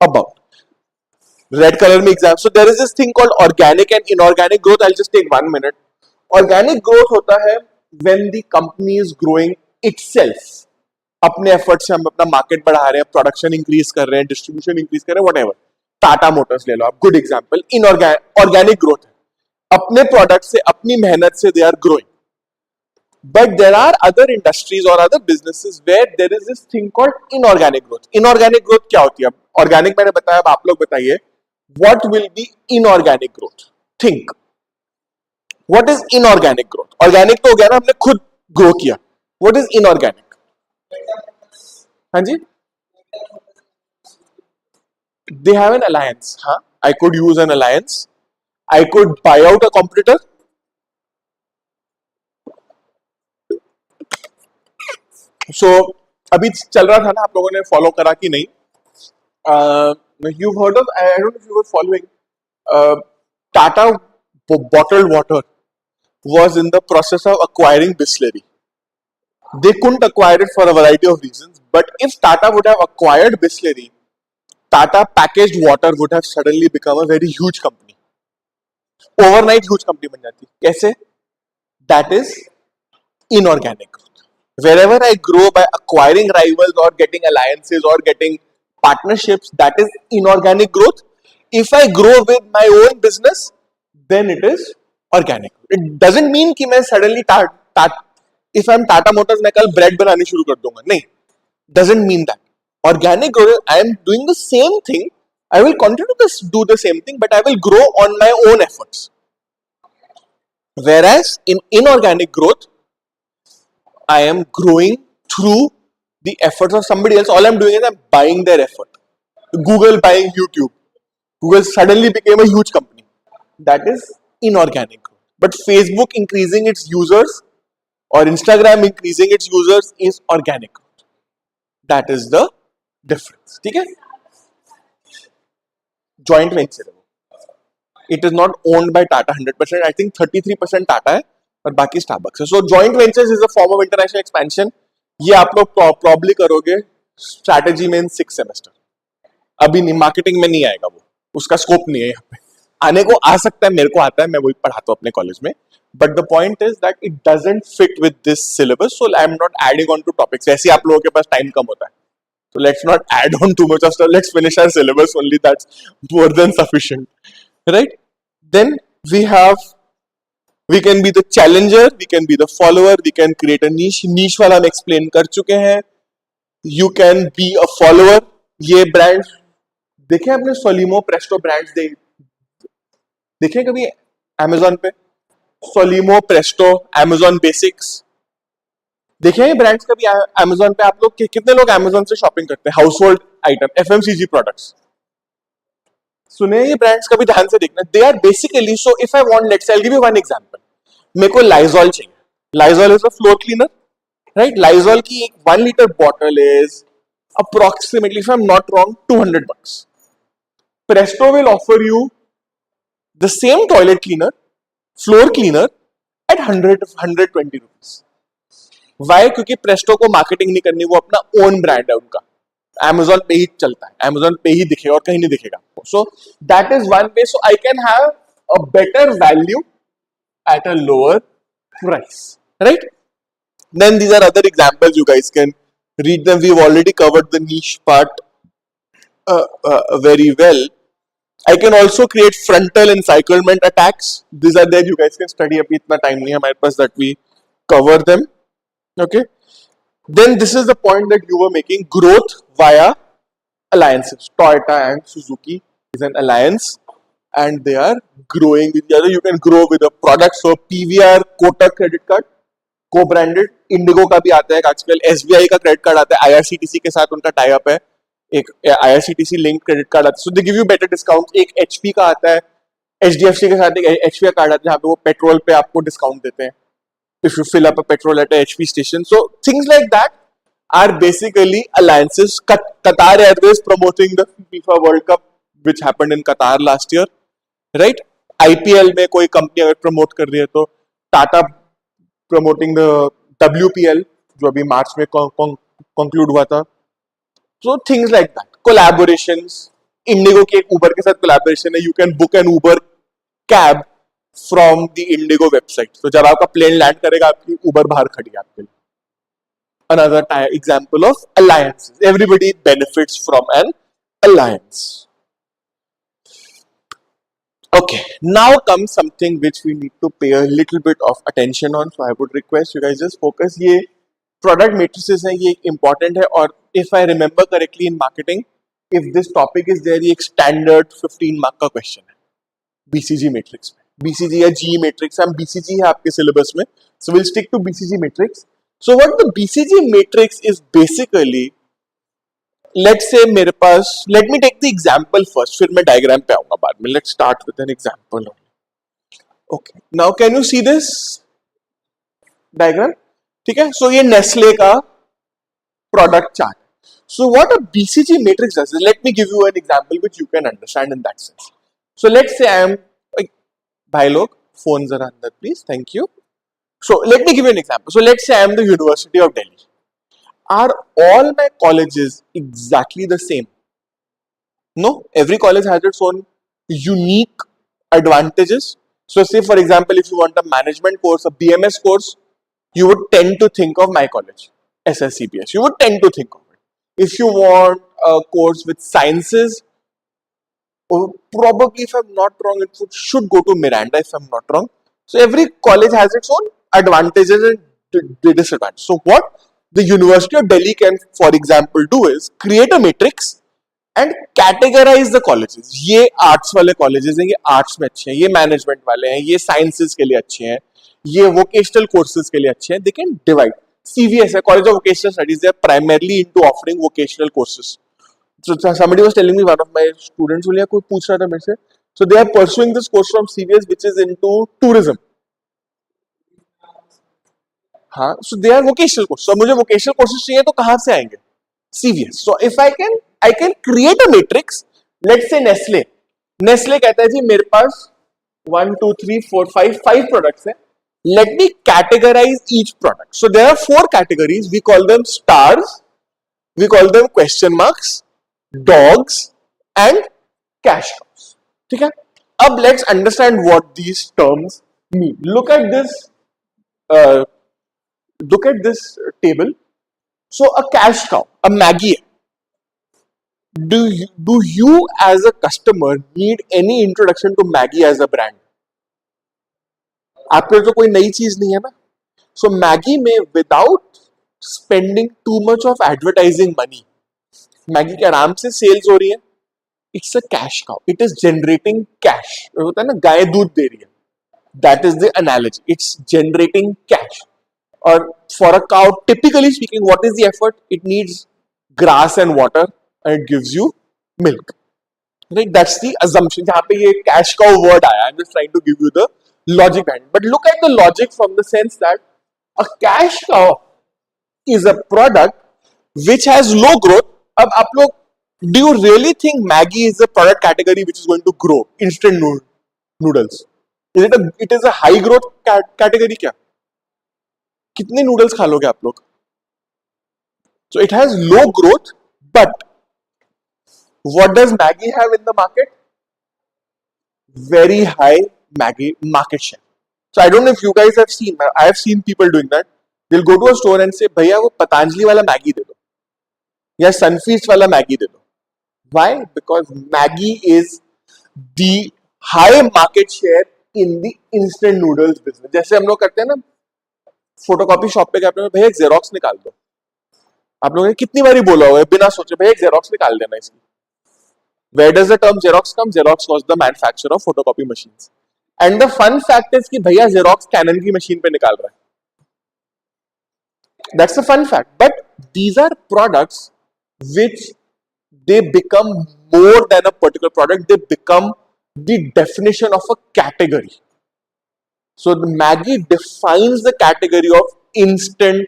about. Red color में example. So there is this thing called organic and inorganic growth. I'll just take 1 minute. Organic growth होता है when the company is growing itself. अपने efforts से हम अपना market बढ़ा रहे हैं, production increase कर रहे हैं, distribution increase कर रहे हैं, whatever. Tata Motors ले लो आप, good example. Organic growth है. अपने product से, अपनी मेहनत से they are growing. But there are other industries or other businesses where there is this thing called inorganic growth. Inorganic growth क्या होती है? Organic मैंने बताया, अब आप लोग बताइए. What will be inorganic growth? Think. What is inorganic growth? Organic तो हो गया ना, हमने खुद grow किया. What is inorganic? हाँ जी? They have an alliance. हाँ, I could use an alliance. I could buy out a competitor. So अभी चल रहा था ना, आप लोगों ने फॉलो करा कि नहीं? You've heard of, I don't know if you were following, Tata bottled water was in the process of acquiring Bisleri. They couldn't acquire it for a variety of reasons, but if Tata would have acquired Bisleri, Tata packaged water would have suddenly become a very huge company. Overnight huge company बन जाती. कैसे? That is inorganic growth. Wherever I grow by acquiring rivals or getting alliances or getting partnerships, that is inorganic growth. If I grow with my own business, then it is organic. It doesn't mean कि मैं suddenly if I M Tata Motors मैं कल bread बनानी शुरू कर दूंगा, नहीं, doesn't mean that. Organic growth, I am doing the same thing. I will continue to do the same thing, but I will grow on my own efforts. Whereas in inorganic growth, I am growing through the efforts of somebody else. All I'm doing is I'm buying their effort. Google buying YouTube. Google suddenly became a huge company. That is inorganic growth. But Facebook increasing its users or Instagram increasing its users is organic growth. That is the difference. ठीक है? Joint venture है वो. It is not owned by Tata 100%. I think 33% Tata है और बाकी Starbucks है. So joint ventures is a form of international expansion. ये आप लोग probably करोगे strategy में in 6 semester. अभी नहीं, marketing में नहीं आएगा वो. उसका scope नहीं है यहाँ पे. आने को आ सकता है, मेरे को आता है, मैं वही पढ़ाता हूँ अपने कॉलेज में. But the point is that it doesn't fit with this syllabus, so I'm not adding on to topics. ऐसे आप लोगों के पास टाइम कम होता है. So let's not add on too much of stuff. Let's finish our syllabus only. That's more than sufficient, right? Then we can be the challenger, we can be the follower, we can create a niche. Niche वाला हम explain कर चुके हैं. You can be a follower. ये brand देखे आपने, Solimo Presto brands देखे कभी Amazon पे? सोलिमो प्रेस्टो, Amazon बेसिक्स, देखिए ये ब्रांड्स कभी Amazon पे? आप लोग कितने लोग Amazon से शॉपिंग करते हैं? Household item, FMCG products, सुने ये ब्रांड्स कभी ध्यान से देखना. They are basically, so if I want, let's I will give you one example. मेरे को लाइजॉल चाहिए. Lysol is a floor cleaner, right? Lysol की एक 1 litre bottle is approximately, if I am not wrong, $200. Presto will offer you the same toilet cleaner, floor cleaner at 120 rupees. Why? क्योंकि Presto को marketing नहीं करनी, वो अपना own brand है उनका. Amazon पे ही चलता है, Amazon पे ही दिखेगा और कहीं नहीं दिखेगा आपको. So that is one way. So I can have a better value at a lower price, right? Then these are other examples. You guys can read them. We've already covered the niche part very well. I can also create frontal encirclement attacks. These are there. You guys can study. अभी इतना time नहीं है हमारे पास that we cover them. Okay. Then this is the point that you were making: growth via alliances. Toyota and Suzuki is an alliance, and they are growing with each other. You can grow with a product. So PVR Kotak credit card, co-branded. Indigo का भी आता है आजकल. SBI का credit card आता है. IRCTC के साथ उनका tie up है. एक IRCTC linked credit card आता है. So they give you better discounts. एक HP का आता है. HDFC के साथ एक HP का कार्ड आता है जहाँ पे वो पेट्रोल पे आपको डिस्काउंट देते हैं if you fill up a petrol at a HP station. So things like that are basically alliances. Qatar Airways promoting the FIFA World Cup, which happened in Qatar last year, right? IPL में कोई company अगर promote कर रही है तो Tata promoting the WPL जो अभी मार्च में conclude हुआ था. So things like that. Collaborations. Indigo की एक Uber के साथ collaboration है. You can book an Uber cab from the Indigo website. So जब आपका प्लेन लैंड करेगा आपकी उबर बाहर खड़ी है आपके लिए. Another example of alliances. Everybody benefits from an alliance. Okay, now comes something which we need to pay a little bit of attention on. So I would request you guys just focus. ये product matrices हैं, ये important है. और if I remember correctly in marketing, if this topic is there, ये एक standard 15 mark का question है BCG matrix में. BCG या G matrix. हम BCG है आपके सिलेबस में, so we'll stick to BCG matrix. So what the BCG matrix is basically, let's say मेरे पास, let me take the example first, फिर मैं diagram पे आऊंगा बाद में. Let's start with an example. Okay, now can you see this diagram? ठीक है. So ये Nestle का product chart. So what a BCG matrix does is, let me give you an example which you can understand in that sense. So let's say I am, भाई लोग phone जरा अंदर please, thank you. So let me give you an example. So let's say I am the University of Delhi. Are all my colleges exactly the same? No, every college has its own unique advantages. So say for example, if you want a management course, a BMS course, you would tend to think of my college, SSCPS. You would tend to think of it. If you want a course with sciences, probably, if I'm not wrong, it should go to Miranda, if I'm not wrong. So every college has its own advantages and disadvantages. So what the University of Delhi can, for example, do is create a matrix and categorise the colleges. ये arts वाले colleges हैं, ये arts में अच्छे हैं, ये management वाले हैं, ये साइंसेस के लिए अच्छे हैं, ये वोकेशनल कोर्सेज के लिए अच्छे हैं. They can divide. CVS है, college of vocational studies, they are primarily into offering vocational courses. So somebody was telling me, one of my students बोलिया, कोई पूछ रहा था मेरे से, so they are pursuing this course from CVS which is into tourism. हाँ, so they are vocational course. So मुझे vocational courses चाहिए तो कहाँ से आएंगे? CVS. So if I can create a matrix. Let's say Nestle. Nestle कहता है जी मेरे पास 1, 2, 3, 4, 5 products हैं. Let me categorize each product. So there are 4 categories. We call them stars. We call them question marks, dogs, and cash cows. ठीक है? अब let's understand what these terms mean. Look at this table. So a cash cow, a Maggie. Do you as a customer need any introduction to Maggie as a brand? आपके तो कोई नई चीज नहीं है ना. So Maggie में without spending too much of advertising money, Maggie के आराम से सेल्स हो रही है. It's a cash cow. It is generating cash. होता है ना, गाय दूध दे रही है. That is the analogy. It's generating cash. Or for a cow, typically speaking, what is the effort? It needs grass and water, and it gives you milk. Right? That's the assumption. जहाँ पे ये cash cow word आया, I'm just trying to give you the logic behind. But look at the logic from the sense that a cash cow is a product which has low growth. अब आप लोग, do you really think Maggie is a product category which is going to grow? Instant noodles. It is a high growth category क्या? कितने noodles खा लोगे आप लोग? So it has low growth, but what does Maggie have in the market? Very high Maggie market share. So I don't know if you guys have seen. I have seen people doing that. They'll go to a store and say, भैया वो पतंजलि वाला Maggi दे दो, या सनफीस्ट वाला Maggi दे दो. Why? Because Maggie is the high market share in the instant noodles business. जैसे हम लोग करते हैं ना, फोटोकॉपी शॉप पे गए, भैया एक जेरोक्स निकाल दो. आप लोगों ने कितनी बारी बोला हुआ है बिना सोचे, भैया एक जेरोक्स निकाल देना इसकी. Where does the term Xerox come? Xerox was the manufacturer of photocopy machines. And the fun fact is कि भैया Xerox Canon की मशीन पे निकाल रहा है. That's the fun fact. But these are products which they become more than a particular product. They become the definition of a category. So the Maggie defines the category of instant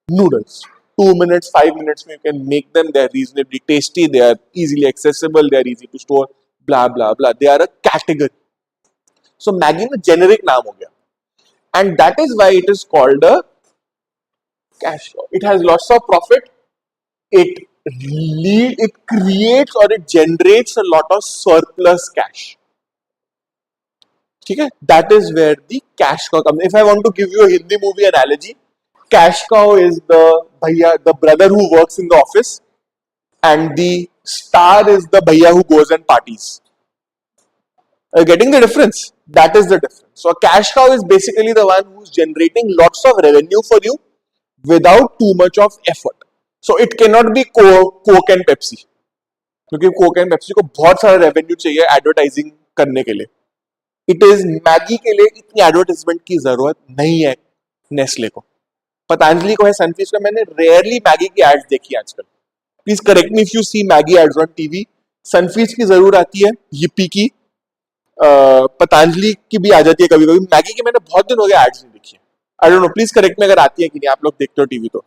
noodles. 2 minutes, 5 minutes, you can make them. They are reasonably tasty. They are easily accessible. They are easy to store. Blah blah blah. They are a category. So Maggie में generic नाम हो गया, and that is why it is called a cash cow. It has lots of profit. It creates or it generates a lot of surplus cash. ठीक है? That is where the cash cow comes. If I want to give you a Hindi movie analogy, cash cow is the brother who works in the office, and the star is the bhaiya who goes and parties. Are you getting the difference? That is the difference. So a cash cow is basically the one who's generating lots of revenue for you without too much of effort. So it cannot be Coke and Pepsi, क्योंकि Coke and Pepsi को बहुत सारा revenue चाहिए advertising करने के लिए. It is Maggie के लिए इतनी advertisement की जरूरत नहीं है Nestle को. पतंजलि को है, सनफीस्ट को. मैंने रेयरली मैगी की एड्स देखी आजकल. Please correct me if you see Maggi ads on TV. Sunfeast की जरूर आती है, yippee की, पतंजलि की भी आ जाती है कभी कभी. मैगी की मैंने बहुत दिन हो गए एड्स नहीं देखी है. I don't know, please correct मी अगर आती है कि नहीं, आप लोग देखते हो टीवी तो.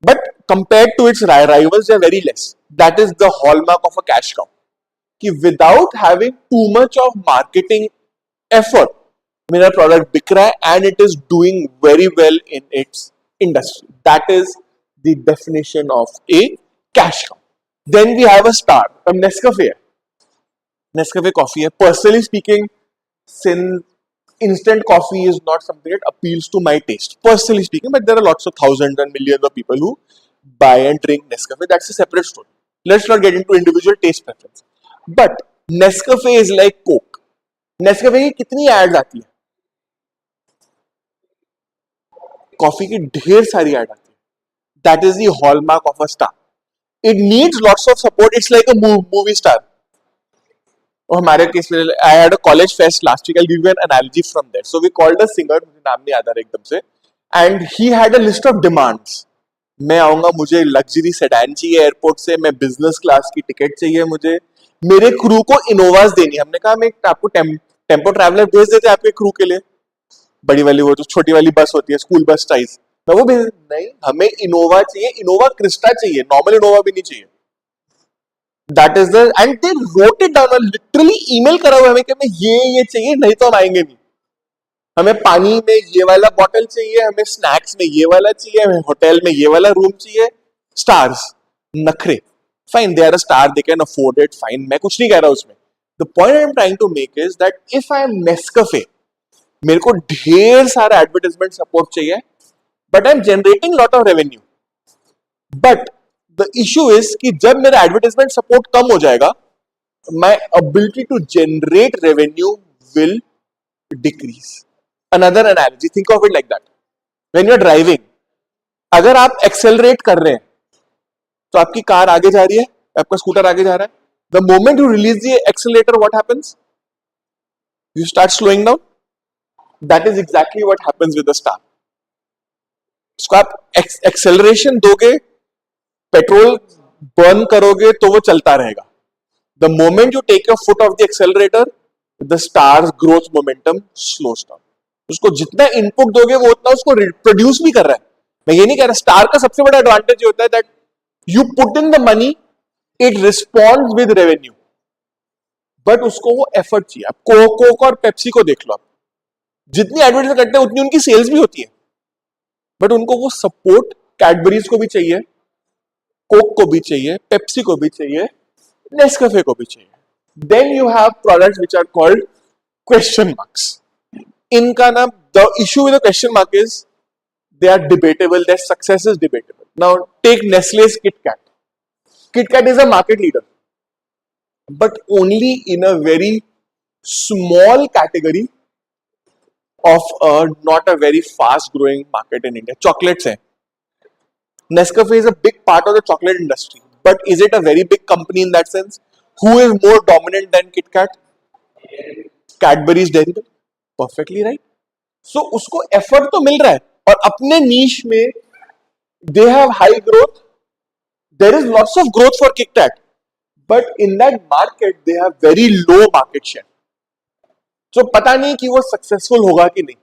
But compared to its rivals they are very less. That is the hallmark of a cash cow, कि without having too much of marketing effort मेरा प्रोडक्ट बिक रहा है and it is doing very well in its industry. That is the definition of a cash cow. Then we have a star, a Nescafe. Nescafe coffee. Personally speaking, since instant coffee is not something that appeals to my taste, personally speaking, but there are lots of thousands and millions of people who buy and drink Nescafe. That's a separate story. Let's not get into individual taste preference. But Nescafe is like Coke. Nescafe की कितनी ads आती है? Coffee की ढेर सारी ad आती है। That is the hallmark of a star. It needs lots of support. It's like a movie star. और हमारे केस में I had a college fest last week. I give you an analogy from that. So we called a singer, मुझे नाम नहीं याद आ रहा एकदम से, and he had a list of demands. मैं आऊंगा, मुझे लग्जरी सेडान चाहिए एयरपोर्ट से, मैं बिजनेस क्लास की टिकट चाहिए, मुझे मेरे क्रू को इनोवास देनी है. हमने कहा मैं आपको टेम्पो ट्रैवलर भेज देते आपके क्रू के लिए, बड़ी वाली, वो जो छोटी वाली बस होती है स्कूल बस टाइप, मैं वो भेज. नहीं, हमें इनोवा चाहिए, इनोवा क्रिस्टा चाहिए, नॉर्मल इनोवा भी नहीं चाहिए. That is the, and they wrote it down, literally email करा हुआ हमें कि हमें ये चाहिए, नहीं तो हम आएंगे नहीं. हमें पानी में ये वाला बॉटल चाहिए, हमें स्नैक्स में ये वाला चाहिए, हमें होटल में ये वाला रूम चाहिए. स्टार्स, नखरे. Fine, they are a star, they can afford it, fine, मैं कुछ नहीं कह रहा उसमें. The point I am trying to make is that if I am Nescafe, मेरे को ढेर सारा एडवर्टाइजमेंट सपोर्ट चाहिए, but I am generating lot of revenue. But the issue is कि जब मेरा एडवर्टाइजमेंट सपोर्ट कम हो जाएगा, my ability to generate revenue will decrease. Another analogy, think of it like that. When you're driving, अगर आप accelerate कर रहे हैं तो आपकी कार आगे जा रही है, आपका स्कूटर आगे जा रहा है. The moment you release the accelerator, what happens? You start slowing down. That is exactly what happens with the star. उसको आप एक्सेलरेशन दोगे, पेट्रोल बर्न करोगे तो वो चलता रहेगा. The moment you take your foot off the accelerator, the star's growth momentum slows down. उसको जितना इनपुट दोगे वो उतना उसको प्रोड्यूस भी कर रहा है. मैं ये नहीं कह रहा. स्टार का सबसे बड़ा एडवांटेज ये होता है that you put in the money, it responds with revenue, but उसको वो एफर्ट चाहिए. आप कोक और पेप्सी को देख लो, आप जितनी एडवर्टाइज करते हैं उतनी उनकी सेल्स भी होती है, बट उनको वो सपोर्ट कैडबरीज को भी चाहिए, कोक को भी चाहिए, पेप्सी को भी चाहिए, नेस्कैफे को भी चाहिए. Then you have products which are called question marks. इनका नाम, the issue with the question mark is they are debatable, their success is debatable. Now take Nestle's KitKat. KitKat is a market leader, but only in a very small category of not a very fast growing market in India. Chocolates hai. Nescafe is a big part of the chocolate industry, but is it a very big company in that sense? Who is more dominant than KitKat? Cadbury's Dairy Milk. Perfectly right. So उसको effort तो मिल रहा है और अपने niche में they have high growth. There is lots of growth for KitKat, but in that market they have very low market share. So पता नहीं कि वो successful होगा कि नहीं.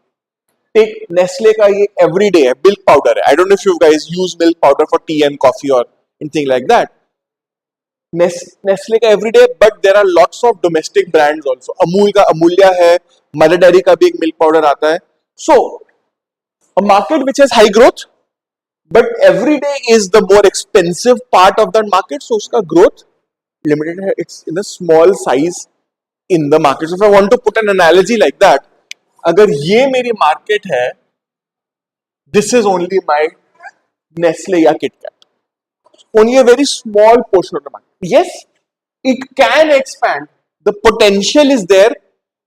Take Nestle का ये everyday है, milk powder है. I don't know if you guys use milk powder for tea and coffee or anything like that. Nestle का everyday, but there are lots of domestic brands also. Amul का अमूल्या है, mother dairy का भी एक milk powder आता है. So a market which has high growth, but everyday is the more expensive part of that market. So उसका growth limited है. It's in a small size in the market. So if I want to put an analogy like that, अगर ये मेरी market है, this is only my Nestle या KitKat. Only a very small portion of the market. Yes, it can expand. The potential is there,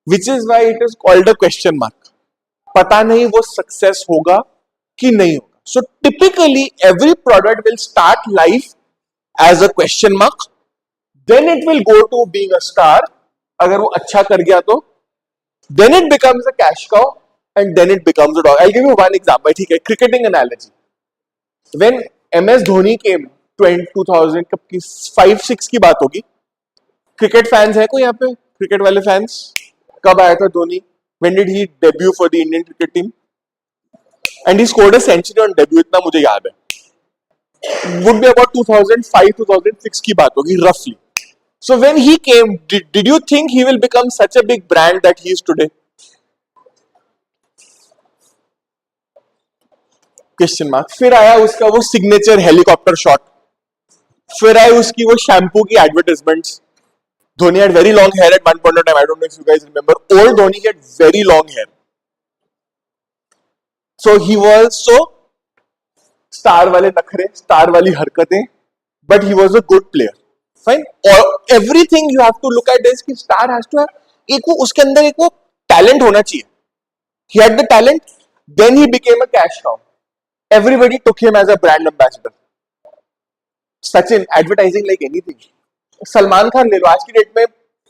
which is why it is called a question mark. पता नहीं वो success होगा कि नहीं होगा. So typically every product will start life as a question mark. Then it will go to being a star. अगर वो अच्छा कर गया तो then it becomes a cash cow and then it becomes a dog. I'll give you one example. ठीक है, cricketing analogy. When MS Dhoni came 2000 कब की 5-6 की बात होगी. क्रिकेट फैंस है कोई यहाँ पे, क्रिकेट वाले फैंस? कब आया था Dhoni? When did he debut for the Indian cricket team? And he scored a century on debut, इतना मुझे याद है. Would be about 2005-2006 की बात होगी roughly. So when he came, did you think he will become such a big brand that he is today? Question mark. फिर आया उसका वो सिग्नेचर हेलीकॉप्टर शॉट, फिर आई उसकी वो शैम्पू की advertisements. Dhoni had very long hair at one point of time. I don't know if you guys remember. Old Dhoni had very long hair. So he was so star वाले नखरे, star वाली हरकतें, but he was a good player. Fine. Or everything you have to look at is कि star has to have एक वो उसके अंदर एक वो talent होना चाहिए. He had the talent. Then he became a cash cow. Everybody took him as a brand ambassador. Sachin, advertising like anything. Salman Khan ले लो, आज की डेट में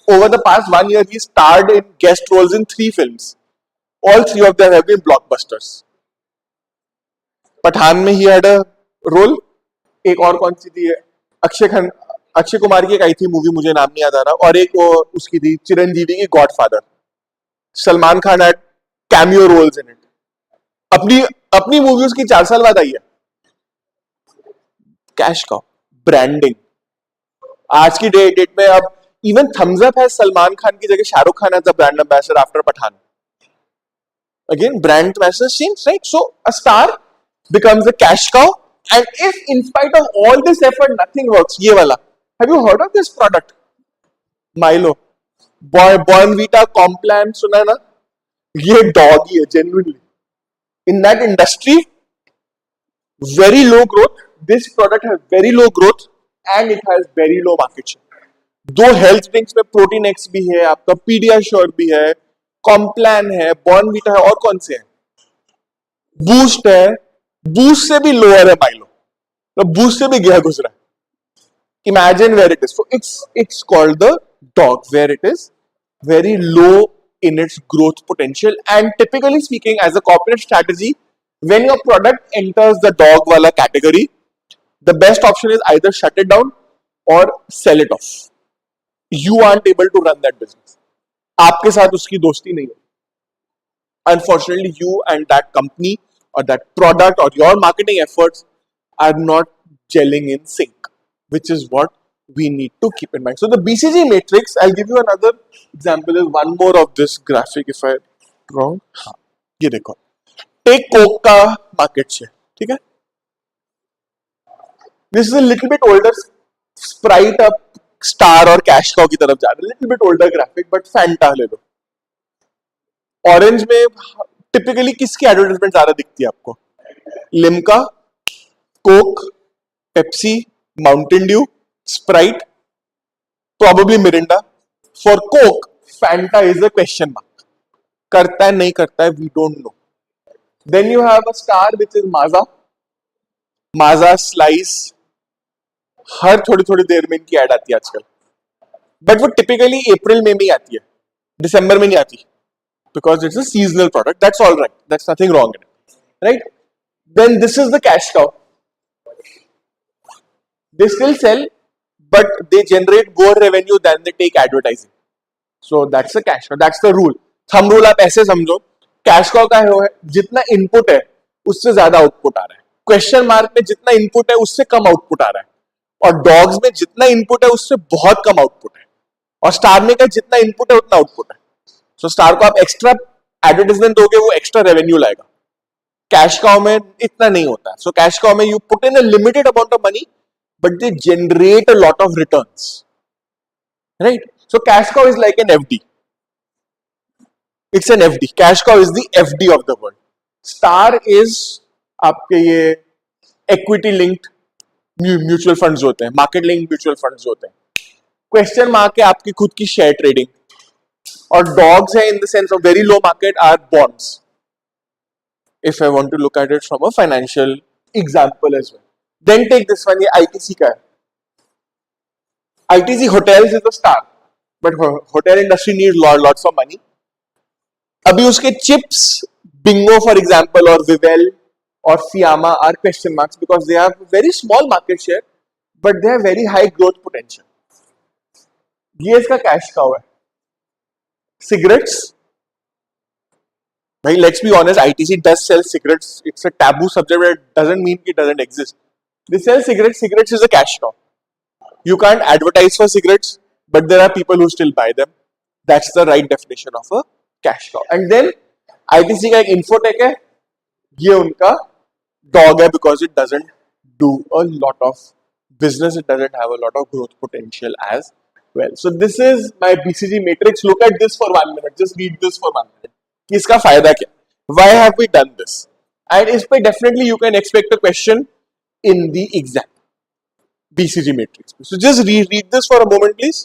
over the past 1 year he starred in guest roles in 3 films. All 3 of them have been blockbusters. Pathan में ही had a role. एक और कौन सी थी, अक्षय कुमार की एक आई थी मूवी, मुझे नाम नहीं याद आ रहा, और एक वो उसकी थी चिरंजीवी की godfather. Salman Khan had cameo roles in it. अपनी अपनी मूवी उसकी 4 साल बाद आई है. कैश का ब्रांडिंग. आज की डेट में अब इवन थम्स अप है सलमान खान की जगह Shahrukh Khan as the brand ambassador after Pathaan. Again, brand message change, right? So a star becomes a cash cow, and if in spite of all this effort nothing works, ये वाला, have you heard of this product? Milo, Bonvita, Complan, सुना है ना? ये dog ही है genuinely. In that industry, very low growth. This product has very low growth and it has very low market share. दो health drinks में protein x भी है, आपका पीडियाश्योर भी है, कॉम्प्लान है, बॉर्नवीटा है, और कौन से है? बूस्ट है. बूस्ट से भी लोअर है माइलो, तो बूस्ट से भी गया गुजरा. Imagine where it is. So it's called the dog, where it is very low in its growth potential, and typically speaking as a corporate strategy, when your product enters the dog wala category, the best option is either shut it down or sell it off. You aren't able to run that business. आपके साथ उसकी दोस्ती नहीं है. Unfortunately, you and that company or that product or your marketing efforts are not gelling in sync, which is what we need to keep in mind. So the BCG matrix, I'll give you another example, is one more of this graphic if I'm wrong. हाँ, ये देखो. Take Coke का market share, ठीक है? This is a little bit older. Sprite अब Star और Cash Cow की तरफ जा रहा है. Little bit older graphic, but Fanta ले लो. Orange में typically किसकी advertisement ज़्यादा दिखती है आपको? Limca, Coke, Pepsi, Mountain Dew, Sprite, probably Mirinda. For Coke, Fanta is a question mark. करता है नहीं करता है, we don't know. Then you have a star which is Maaza Slice. हर थोड़ी थोड़ी देर में इनकी ऐड आती है आजकल, बट वो टिपिकली अप्रैल में भी आती है, दिसंबर में नहीं आती, because it's a seasonal product. That's all right. That's nothing wrong in it, right? Then this is the cash cow. They still sell, but they generate more revenue than they take advertising. So that's the cash cow. That's the rule. Thumb rule आप ऐसे समझो, cash cow का है जितना input है उससे ज्यादा output आ रहा है. क्वेश्चन मार्क में जितना इनपुट है उससे कम आउटपुट आ रहा है, और डॉग्स में जितना इनपुट है उससे बहुत कम आउटपुट है, और स्टार में का जितना इनपुट है उतना आउटपुट है. सो स्टार को आप एक्स्ट्रा एडवर्टाइजमेंट दोगे, वो एक्स्ट्रा रेवेन्यू लाएगा. कैश काउ में इतना नहीं होता. सो कैश काउ में you put in a limited amount of money, but they generate a lot of returns, right? So cash cow is like an FD. It's an FD. Cash cow is the FD of the world. Star is आपके ये equity linked mutual funds होते हैं, market linked mutual funds होते हैं. Question mark है आपकी खुद की शेयर ट्रेडिंग, और डॉग्स है in the sense of very low market are bonds, if I want to look at it from a financial example as well. Then take this one, ये ITC का है. ITC hotels is the star, but hotel industry needs lots of money. अभी उसके chips, Bingo for example, or Vivel or Fiamma are question marks because they have very small market share, but they have very high growth potential. ये इसका cash cow है. Cigarettes, भाई, let's be honest, ITC does sell cigarettes. It's a taboo subject, but it doesn't mean it doesn't exist. They sell cigarettes. Cigarettes is a cash cow. You can't advertise for cigarettes, but there are people who still buy them. That's the right definition of a cash cow. And then ITC का एक infotech है, ये उनका dog है because it doesn't do a lot of business. It doesn't have a lot of growth potential as well. So this is my BCG matrix. Look at this for 1 minute. Just read this for 1 minute. इसका फायदा क्या? Why have we done this? And इस पे definitely you can expect a question in the exam. BCG matrix. So just read this for a moment, please.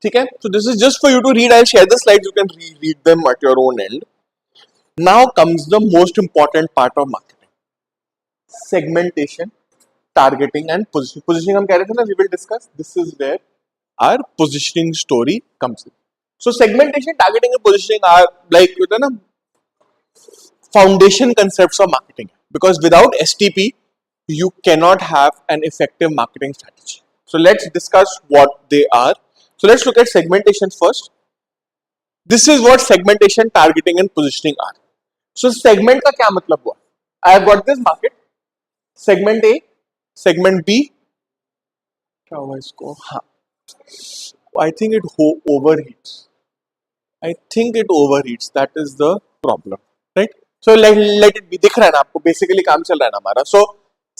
ठीक है, so this is just for you to read. I'll share the slides, you can read them at your own end. Now comes the most important part of marketing: segmentation, targeting and positioning. Positioning हम कह रहे थे ना, we will discuss. This is where our positioning story comes in. So segmentation, targeting and positioning are like you know foundation concepts of marketing, because without STP you cannot have an effective marketing strategy. So let's discuss what they are. So let's look at segmentation first. This is what segmentation, targeting and positioning are. So segment का क्या मतलब हुआ? I have got this market, segment A, segment B. क्या हुआ इसको? हाँ, I think it overheats. I think it overheats. That is the problem, right? So let it be. दिख रहा है ना आपको? Basically काम चल रहा है ना हमारा. So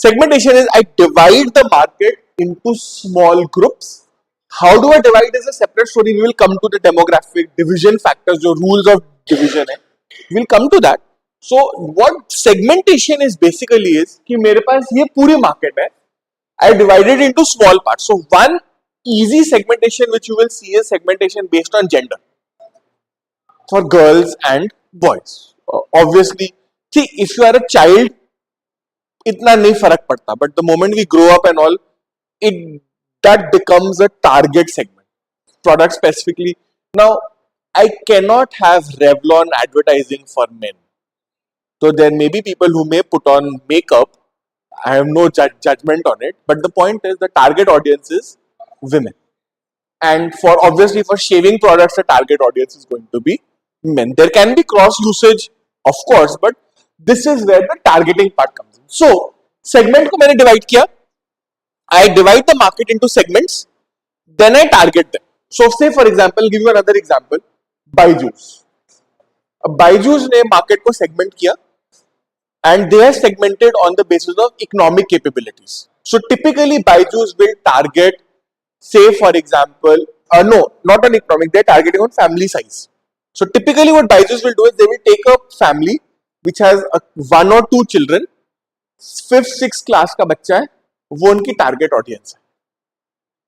segmentation is I divide the market into small groups. How do I divide is a separate story. We will come to the demographic division factors, जो rules of division है. We will come to that. So what segmentation is basically is कि मेरे पास ये पूरी market है. I divide it into small parts. So one easy segmentation which you will see is segmentation based on gender for girls and boys. Obviously, see if you are a child, इतना नहीं फर्क पड़ता. But the moment we grow up and all, it that becomes a target segment. Product specifically. Now, I cannot have Revlon advertising for men. So there may be people who may put on makeup. I have no judgment on it. But the point is the target audience is women. And for obviously for shaving products, the target audience is going to be men. There can be cross usage, of course, but this is where the targeting part comes in. So segment को मैंने divide किया. I divide the market into segments, then I target them. So say for example, give you another example, Byju's. अब Byju's ने market को segment किया, and they are segmented on the basis of economic capabilities. So typically Byju's will target, say for example, no, not on economic, they're targeting on family size. So typically what Byju's will do is they will take a family which has one or two children, 5th 6th class का बच्चा है, वो उनकी target audience है.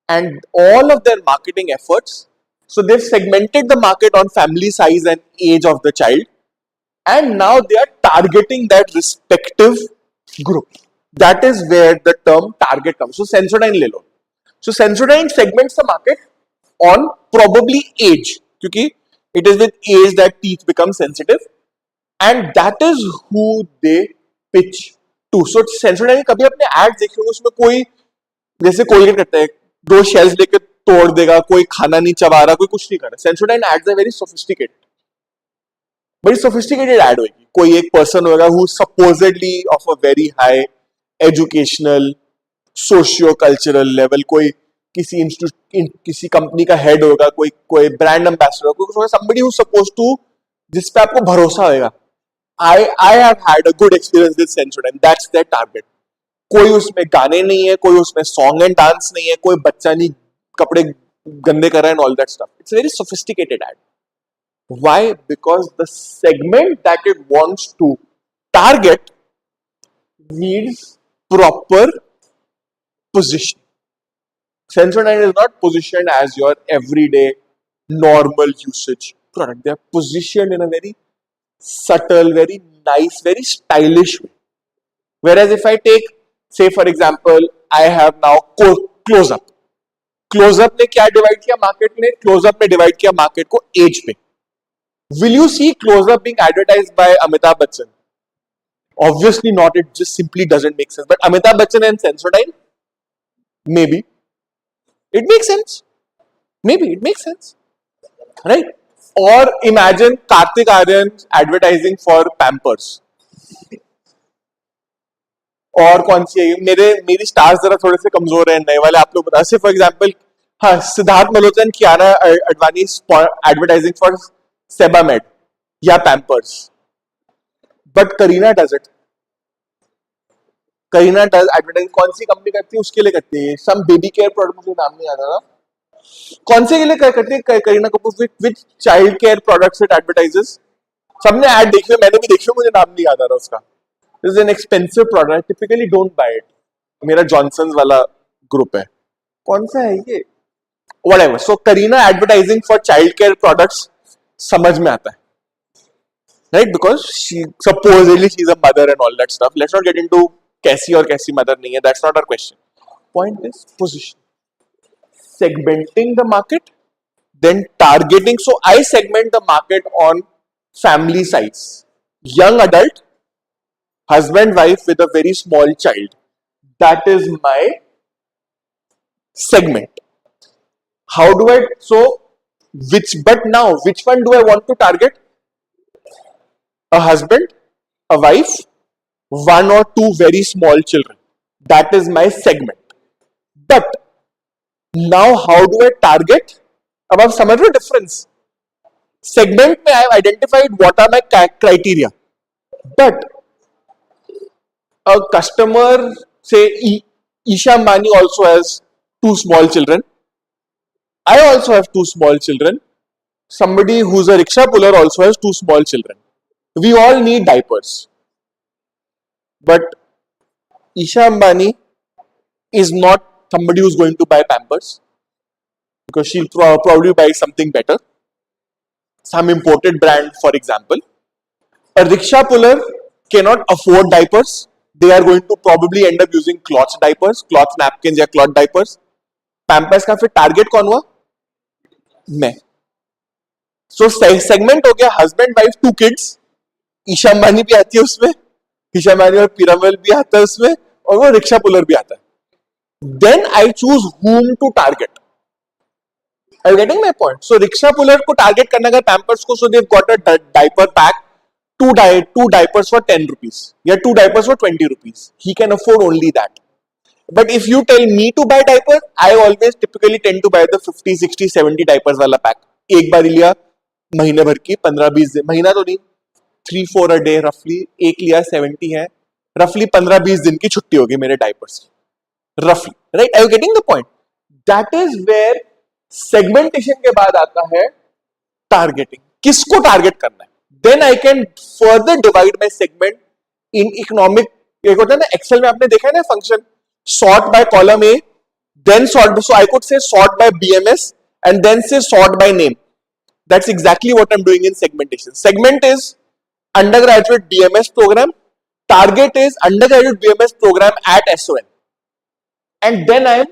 And all of their marketing efforts, so they've segmented the market on family size and age of the child, and now they are targeting that respective group. That is where the term target comes. So Sensodyne ले लो. So Sensodyne segments the market on probably age, क्योंकि it is with age that teeth become sensitive, and that is who they pitch to. So Sensodyne कभी अपने ads देखे होंगे, उसमें कोई जैसे Colgate करता है, दो शेल्स लेके तोड़ देगा, कोई खाना नहीं चबा रहा, कोई कुछ नहीं कर रहा. Sensodyne ads are very sophisticated. बड़ी sophisticated ad होगी. कोई एक person होगा who supposedly of a very high educational, socio-cultural level, कोई किसी इंस्टीट्यूट किसी कंपनी का हेड होगा, कोई ब्रांड एम्बेसडर होगा, कुछ होगा, somebody who's supposed to, जिस पे आपको भरोसा होगा. I have had a good experience with Sensodyne. That's their target. कोई उसमें गाने नहीं है, कोई उसमें song and dance नहीं है, कोई बच्चा नहीं कपड़े गंदे कर रहा है and all that stuff. It's a very sophisticated ad. Why? Because the segment that it wants to target needs proper position. Sensodyne is not positioned as your everyday normal usage product. They are positioned in a very subtle, very nice, very stylish way. Whereas if I take, say for example, I have now close-up. Close-up ने क्या divide किया market ने? Close-up ने divide किया market को age पे. Will you see close-up being advertised by Amitabh Bachchan? Obviously not. It just simply doesn't make sense. But Amitabh Bachchan and Sensodyne, maybe. It makes sense. Maybe it makes sense. Right? Or imagine Kartik Aaryan advertising for Pampers. और कौन सी है? मेरी stars जरा थोड़े से कमजोर हैं, नए वाले आप लोग बता. से फॉर एग्जांपल, हाँ, Siddharth Malhotra and Kiara Advani advertising for Sebamed या Pampers, but Kareena does it. Kareena does advertising, कौन सी कंपनी करती है? उसके लिए करती है सम बेबी केयर प्रोडक्ट, मुझे नाम नहीं याद आ रहा. कौन से के लिए करती है Kareena Kapoor? With child care products it advertises. सबने ऐड देखी है, मैंने भी देखी है, मुझे नाम नहीं याद आ रहा उसका. This is an expensive product. I typically don't buy it. मेरा जॉनसन्स वाला ग्रुप है. कौन सा है ये? whatever. So Kareena advertising for childcare products समझ में आता है, right? Because she supposedly she's a mother and all that stuff. Let's not get into कैसी और कैसी mother नहीं है. That's not our question. Point is position, segmenting the market, then targeting. So I segment the market on family size, young adult, husband, wife with a very small child. That is my segment. How do I, so but now which one do I want to target? A husband, a wife, one or two very small children. That is my segment. But now how do I target? अब आप समझ रहे हो difference? Segment में I have identified what are my criteria. But a customer, say Isha Ambani also has two small children. I also have two small children. Somebody who's a rickshaw puller also has two small children. We all need diapers. But Isha Ambani is not somebody who's going to buy Pampers, because she'll probably buy something better. Some imported brand, for example. A rickshaw puller cannot afford diapers. They are going to probably end up using cloth diapers, cloth napkins या cloth diapers. Pampers का फिर target कौन हुआ? मैं. So segment हो गया husband, wife, two kids. Isha Ambani भी आती है उसमें, ईशा अंबानी और पीरामल भी आता है उसमें, और वो रिक्शा पुलर भी आता है. Then I choose whom to target. Are you getting my point? So rickshaw puller को target करना है Pampers को, so they've got a diaper pack, two diapers for 10 rupees, या two diapers for 20 rupees. He can afford only that. But if you tell me to buy diapers, I always typically tend to buy the 50, 60, 70 diapers वाला pack. एक बार लिया महीने भर की 15-20 दिन, महीना तो नहीं, 3-4 a day roughly. एक लिया 70 है, roughly 15-20 दिन की छुट्टी होगी मेरे diapers की. Roughly, right? Are you getting the point? That is where segmentation के बाद आता है targeting. किसको target करना है? Then I can further divide my segment in economic. एक होता है ना Excel में, आपने देखा है ना function sort by column A, then sort. So I could say sort by BMS and then say sort by name. That's exactly what I'm doing in segmentation. Segment is undergraduate BMS program. Target is undergraduate BMS program at SON. And then I am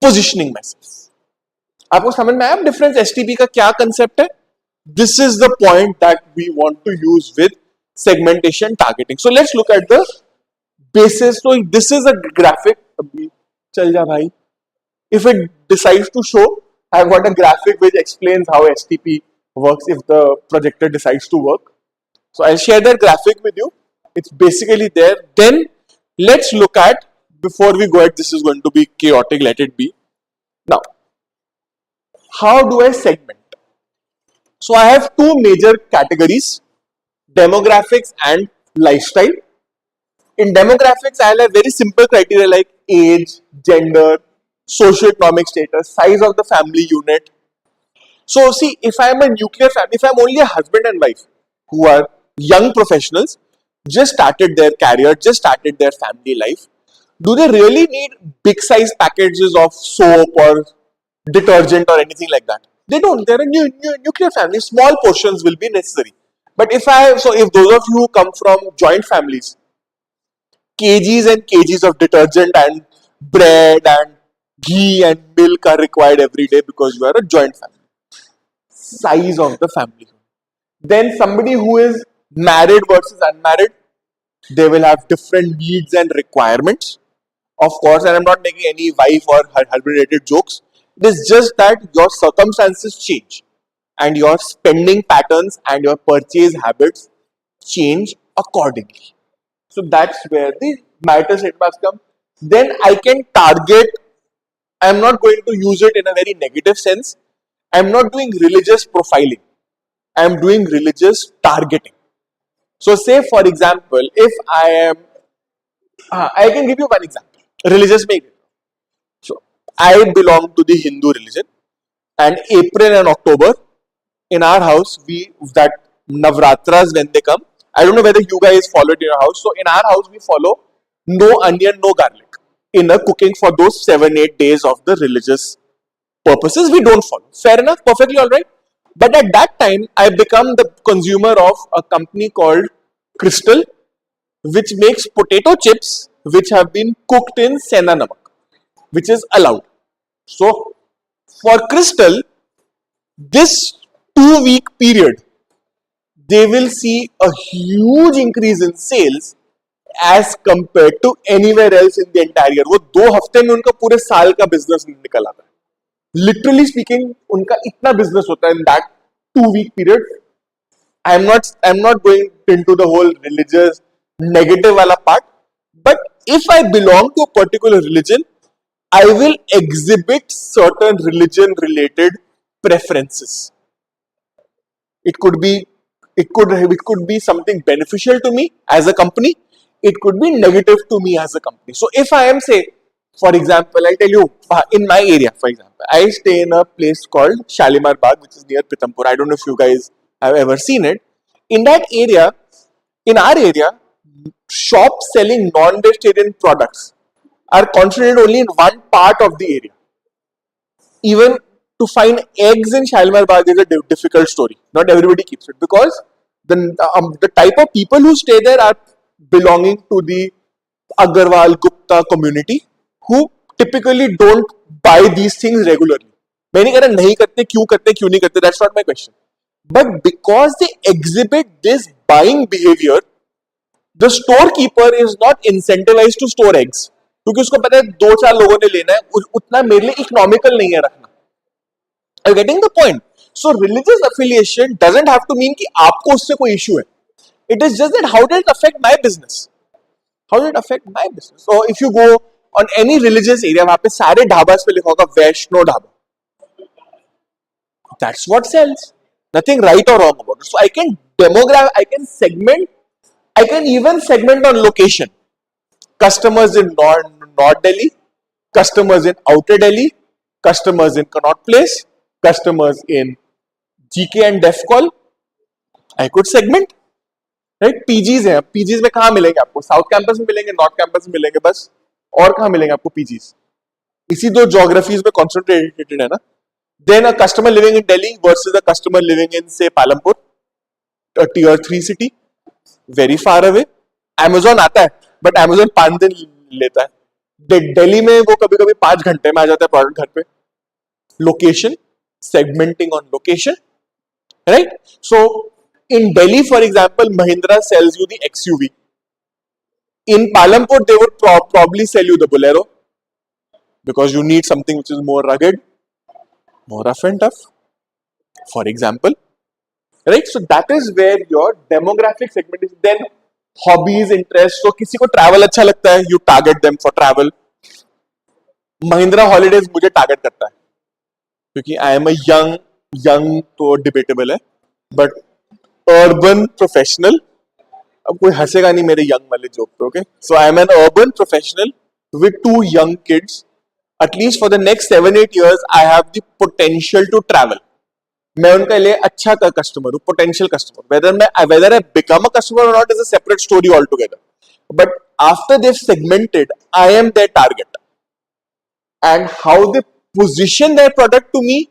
positioning myself. आपको समझ में आया difference STP का क्या concept है? This is the point that we want to use with segmentation targeting. So let's look at the basis. So this is a graphic. चल जा भाई. If it decides to show, I've got a graphic which explains how STP works if the projector decides to work. So I'll share that graphic with you. It's basically there. Then let's look at, before we go ahead, this is going to be chaotic, let it be. Now, how do I segment? So I have two major categories, demographics and lifestyle. In demographics, I have very simple criteria like age, gender, socioeconomic status, size of the family unit. So see, if I am a nuclear family, if I am only a husband and wife who are young professionals, just started their career, just started their family life, do they really need big size packages of soap or detergent or anything like that? They don't. They're a nuclear family. Small portions will be necessary. But if those of you who come from joint families, kgs and kgs of detergent and bread and ghee and milk are required every day because you are a joint family. Size of the family. Then somebody who is married versus unmarried, they will have different needs and requirements. Of course, and I'm not making any wife or husband related jokes. It is just that your circumstances change and your spending patterns and your purchase habits change accordingly. So that's where the marital statements come. Then I can target. I'm not going to use it in a very negative sense. I'm not doing religious profiling. I'm doing religious targeting. So say for example, if I am, I can give you one example. Religious maybe. So I belong to the Hindu religion, and April and October in our house, that Navratras when they come, I don't know whether you guys follow it in your house. So in our house we follow no onion, no garlic in the cooking for those 7-8 days of the religious purposes we don't follow. Fair enough, perfectly all right. But at that time, I become the consumer of a company called Crystal, which makes potato chips which have been cooked in sena namak, which is allowed. So for Crystal, this 2 week period, they will see a huge increase in sales as compared to anywhere else in the entire year. वो 2 हफ्ते में उनका पूरे साल का business निकल आता है. Literally speaking, उनका इतना बिजनेस होता है in that 2 week period. I'm not going into the whole religious negative wala part, but if I belong to a particular religion, I will exhibit certain religion related preferences. It could be something beneficial to me as a company. It could be negative to me as a company. So if I am, say, for example, I'll tell you, in my area, for example, I stay in a place called Shalimar Bagh, which is near Pitampur. I don't know if you guys have ever seen it. In that area, in our area, shops selling non-vegetarian products are concentrated only in one part of the area. Even to find eggs in Shalimar Bagh is a difficult story. Not everybody keeps it because the type of people who stay there are belonging to the Agarwal Gupta community who typically don't buy these things regularly. मैं नहीं कह रहा नहीं करते, क्यों नहीं करते, that's not my question. But because they exhibit this buying behavior, the storekeeper is not incentivized to store eggs. क्योंकि उसको पता है 2-4 लोगों ने लेना है, उतना मेरे लिए इकोनॉमिकल नहीं है रखना. Are you getting the point? So religious affiliation doesn't have to mean कि आपको उससे कोई issue है. It is just that how did it affect my business? How did it affect my business? So if you go on any religious area, वहां पे सारे ढाबास पे लिखा होगा Vaishno dhaba. That's what sells. Nothing right or wrong about it. So I can I can segment, I can even segment on location. Customers in North Delhi, customers in Outer Delhi, customers in Connaught Place, customers in GK and DEFCOL. I could segment. Right? PGs हैं. PGs में कहाँ मिलेंगे आपको? South campus में मिलेंगे, north campus में मिलेंगे बस. और कहाँ मिलेंगे आपको PGs? इसी 2 geographies में concentrated है ना. Then a customer living in Delhi versus a customer living in, say, Palampur, a tier 3 city, very far away. Amazon आता है, but Amazon 5 दिन लेता है. Delhi में वो कभी-कभी 5 घंटे में आ जाता है प्रोडक्ट घर पे. Location, segmenting on location, right? So in Delhi, for example, Mahindra sells you the XUV. In Palampur, they would probably sell you the Bolero because you need something which is more rugged, more rough and tough, for example, right? So that is where your demographic segment is. Then hobbies, interests. So किसी को travel अच्छा लगता है, you target them for travel. Mahindra Holidays मुझे target करता है क्योंकि I am a young तो debatable है, but urban professional. अब कोई हंसेगा नहीं मेरे young वाले joke पे, okay? So I am an urban professional with 2 young kids. At least for the next 7-8 years, I have the potential to travel. मैं उनके लिए अच्छा customer हूँ, potential customer. Whether I become a customer or not is a separate story altogether. But after they've segmented, I am their target. And how they position their product to me,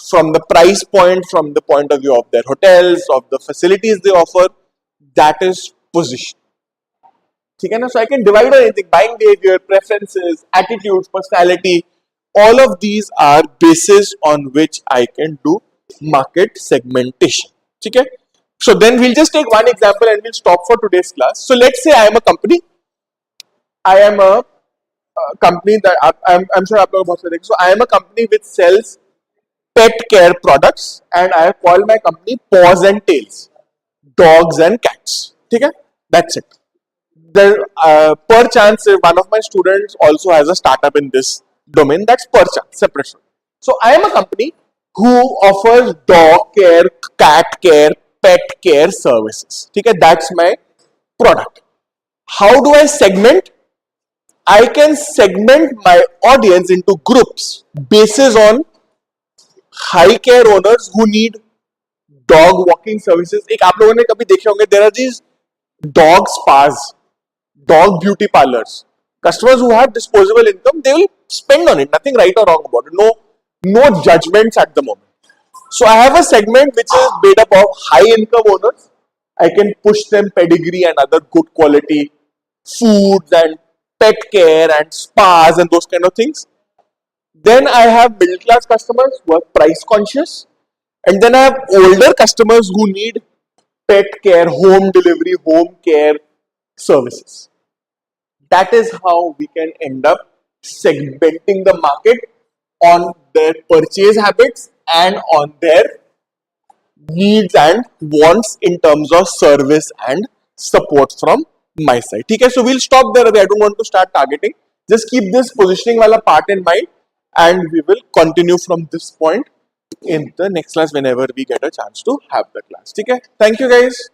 from the price point, from the point of view of their hotels, of the facilities they offer, that is position. ठीक है ना? So I can divide on anything: buying behavior, preferences, attitudes, personality. All of these are bases on which I can do market segmentation. ठीक है? So then we'll just take one example and we'll stop for today's class. So let's say I am a company. I am a company that I'm sure आप लोग बहुत सारे. So I am a company which sells pet care products, and I call my company Paws and Tails, dogs and cats. ठीक है? That's it. Per chance, one of my students also has a startup in this domain. That's per chance, separate story. So I am a company who offers dog care, cat care, pet care services. Okay, that's my product. How do I segment? I can segment my audience into groups basis on high care owners who need dog walking services. एक आप लोगों ने कभी देखे होंगे, there are these dog spas, dog beauty parlors. Customers who have disposable income, they will spend on it. Nothing right or wrong about it. No judgments at the moment. So I have a segment which is made up of high income owners. I can push them pedigree and other good quality foods and pet care and spas and those kind of things. Then I have middle class customers who are price conscious. And then I have older customers who need pet care, home delivery, home care services. That is how we can end up segmenting the market on their purchase habits and on their needs and wants in terms of service and support from my side. Okay, so we'll stop there. I don't want to start targeting. Just keep this positioning wala part in mind, and we will continue from this point in the next class whenever we get a chance to have the class. Okay, thank you guys.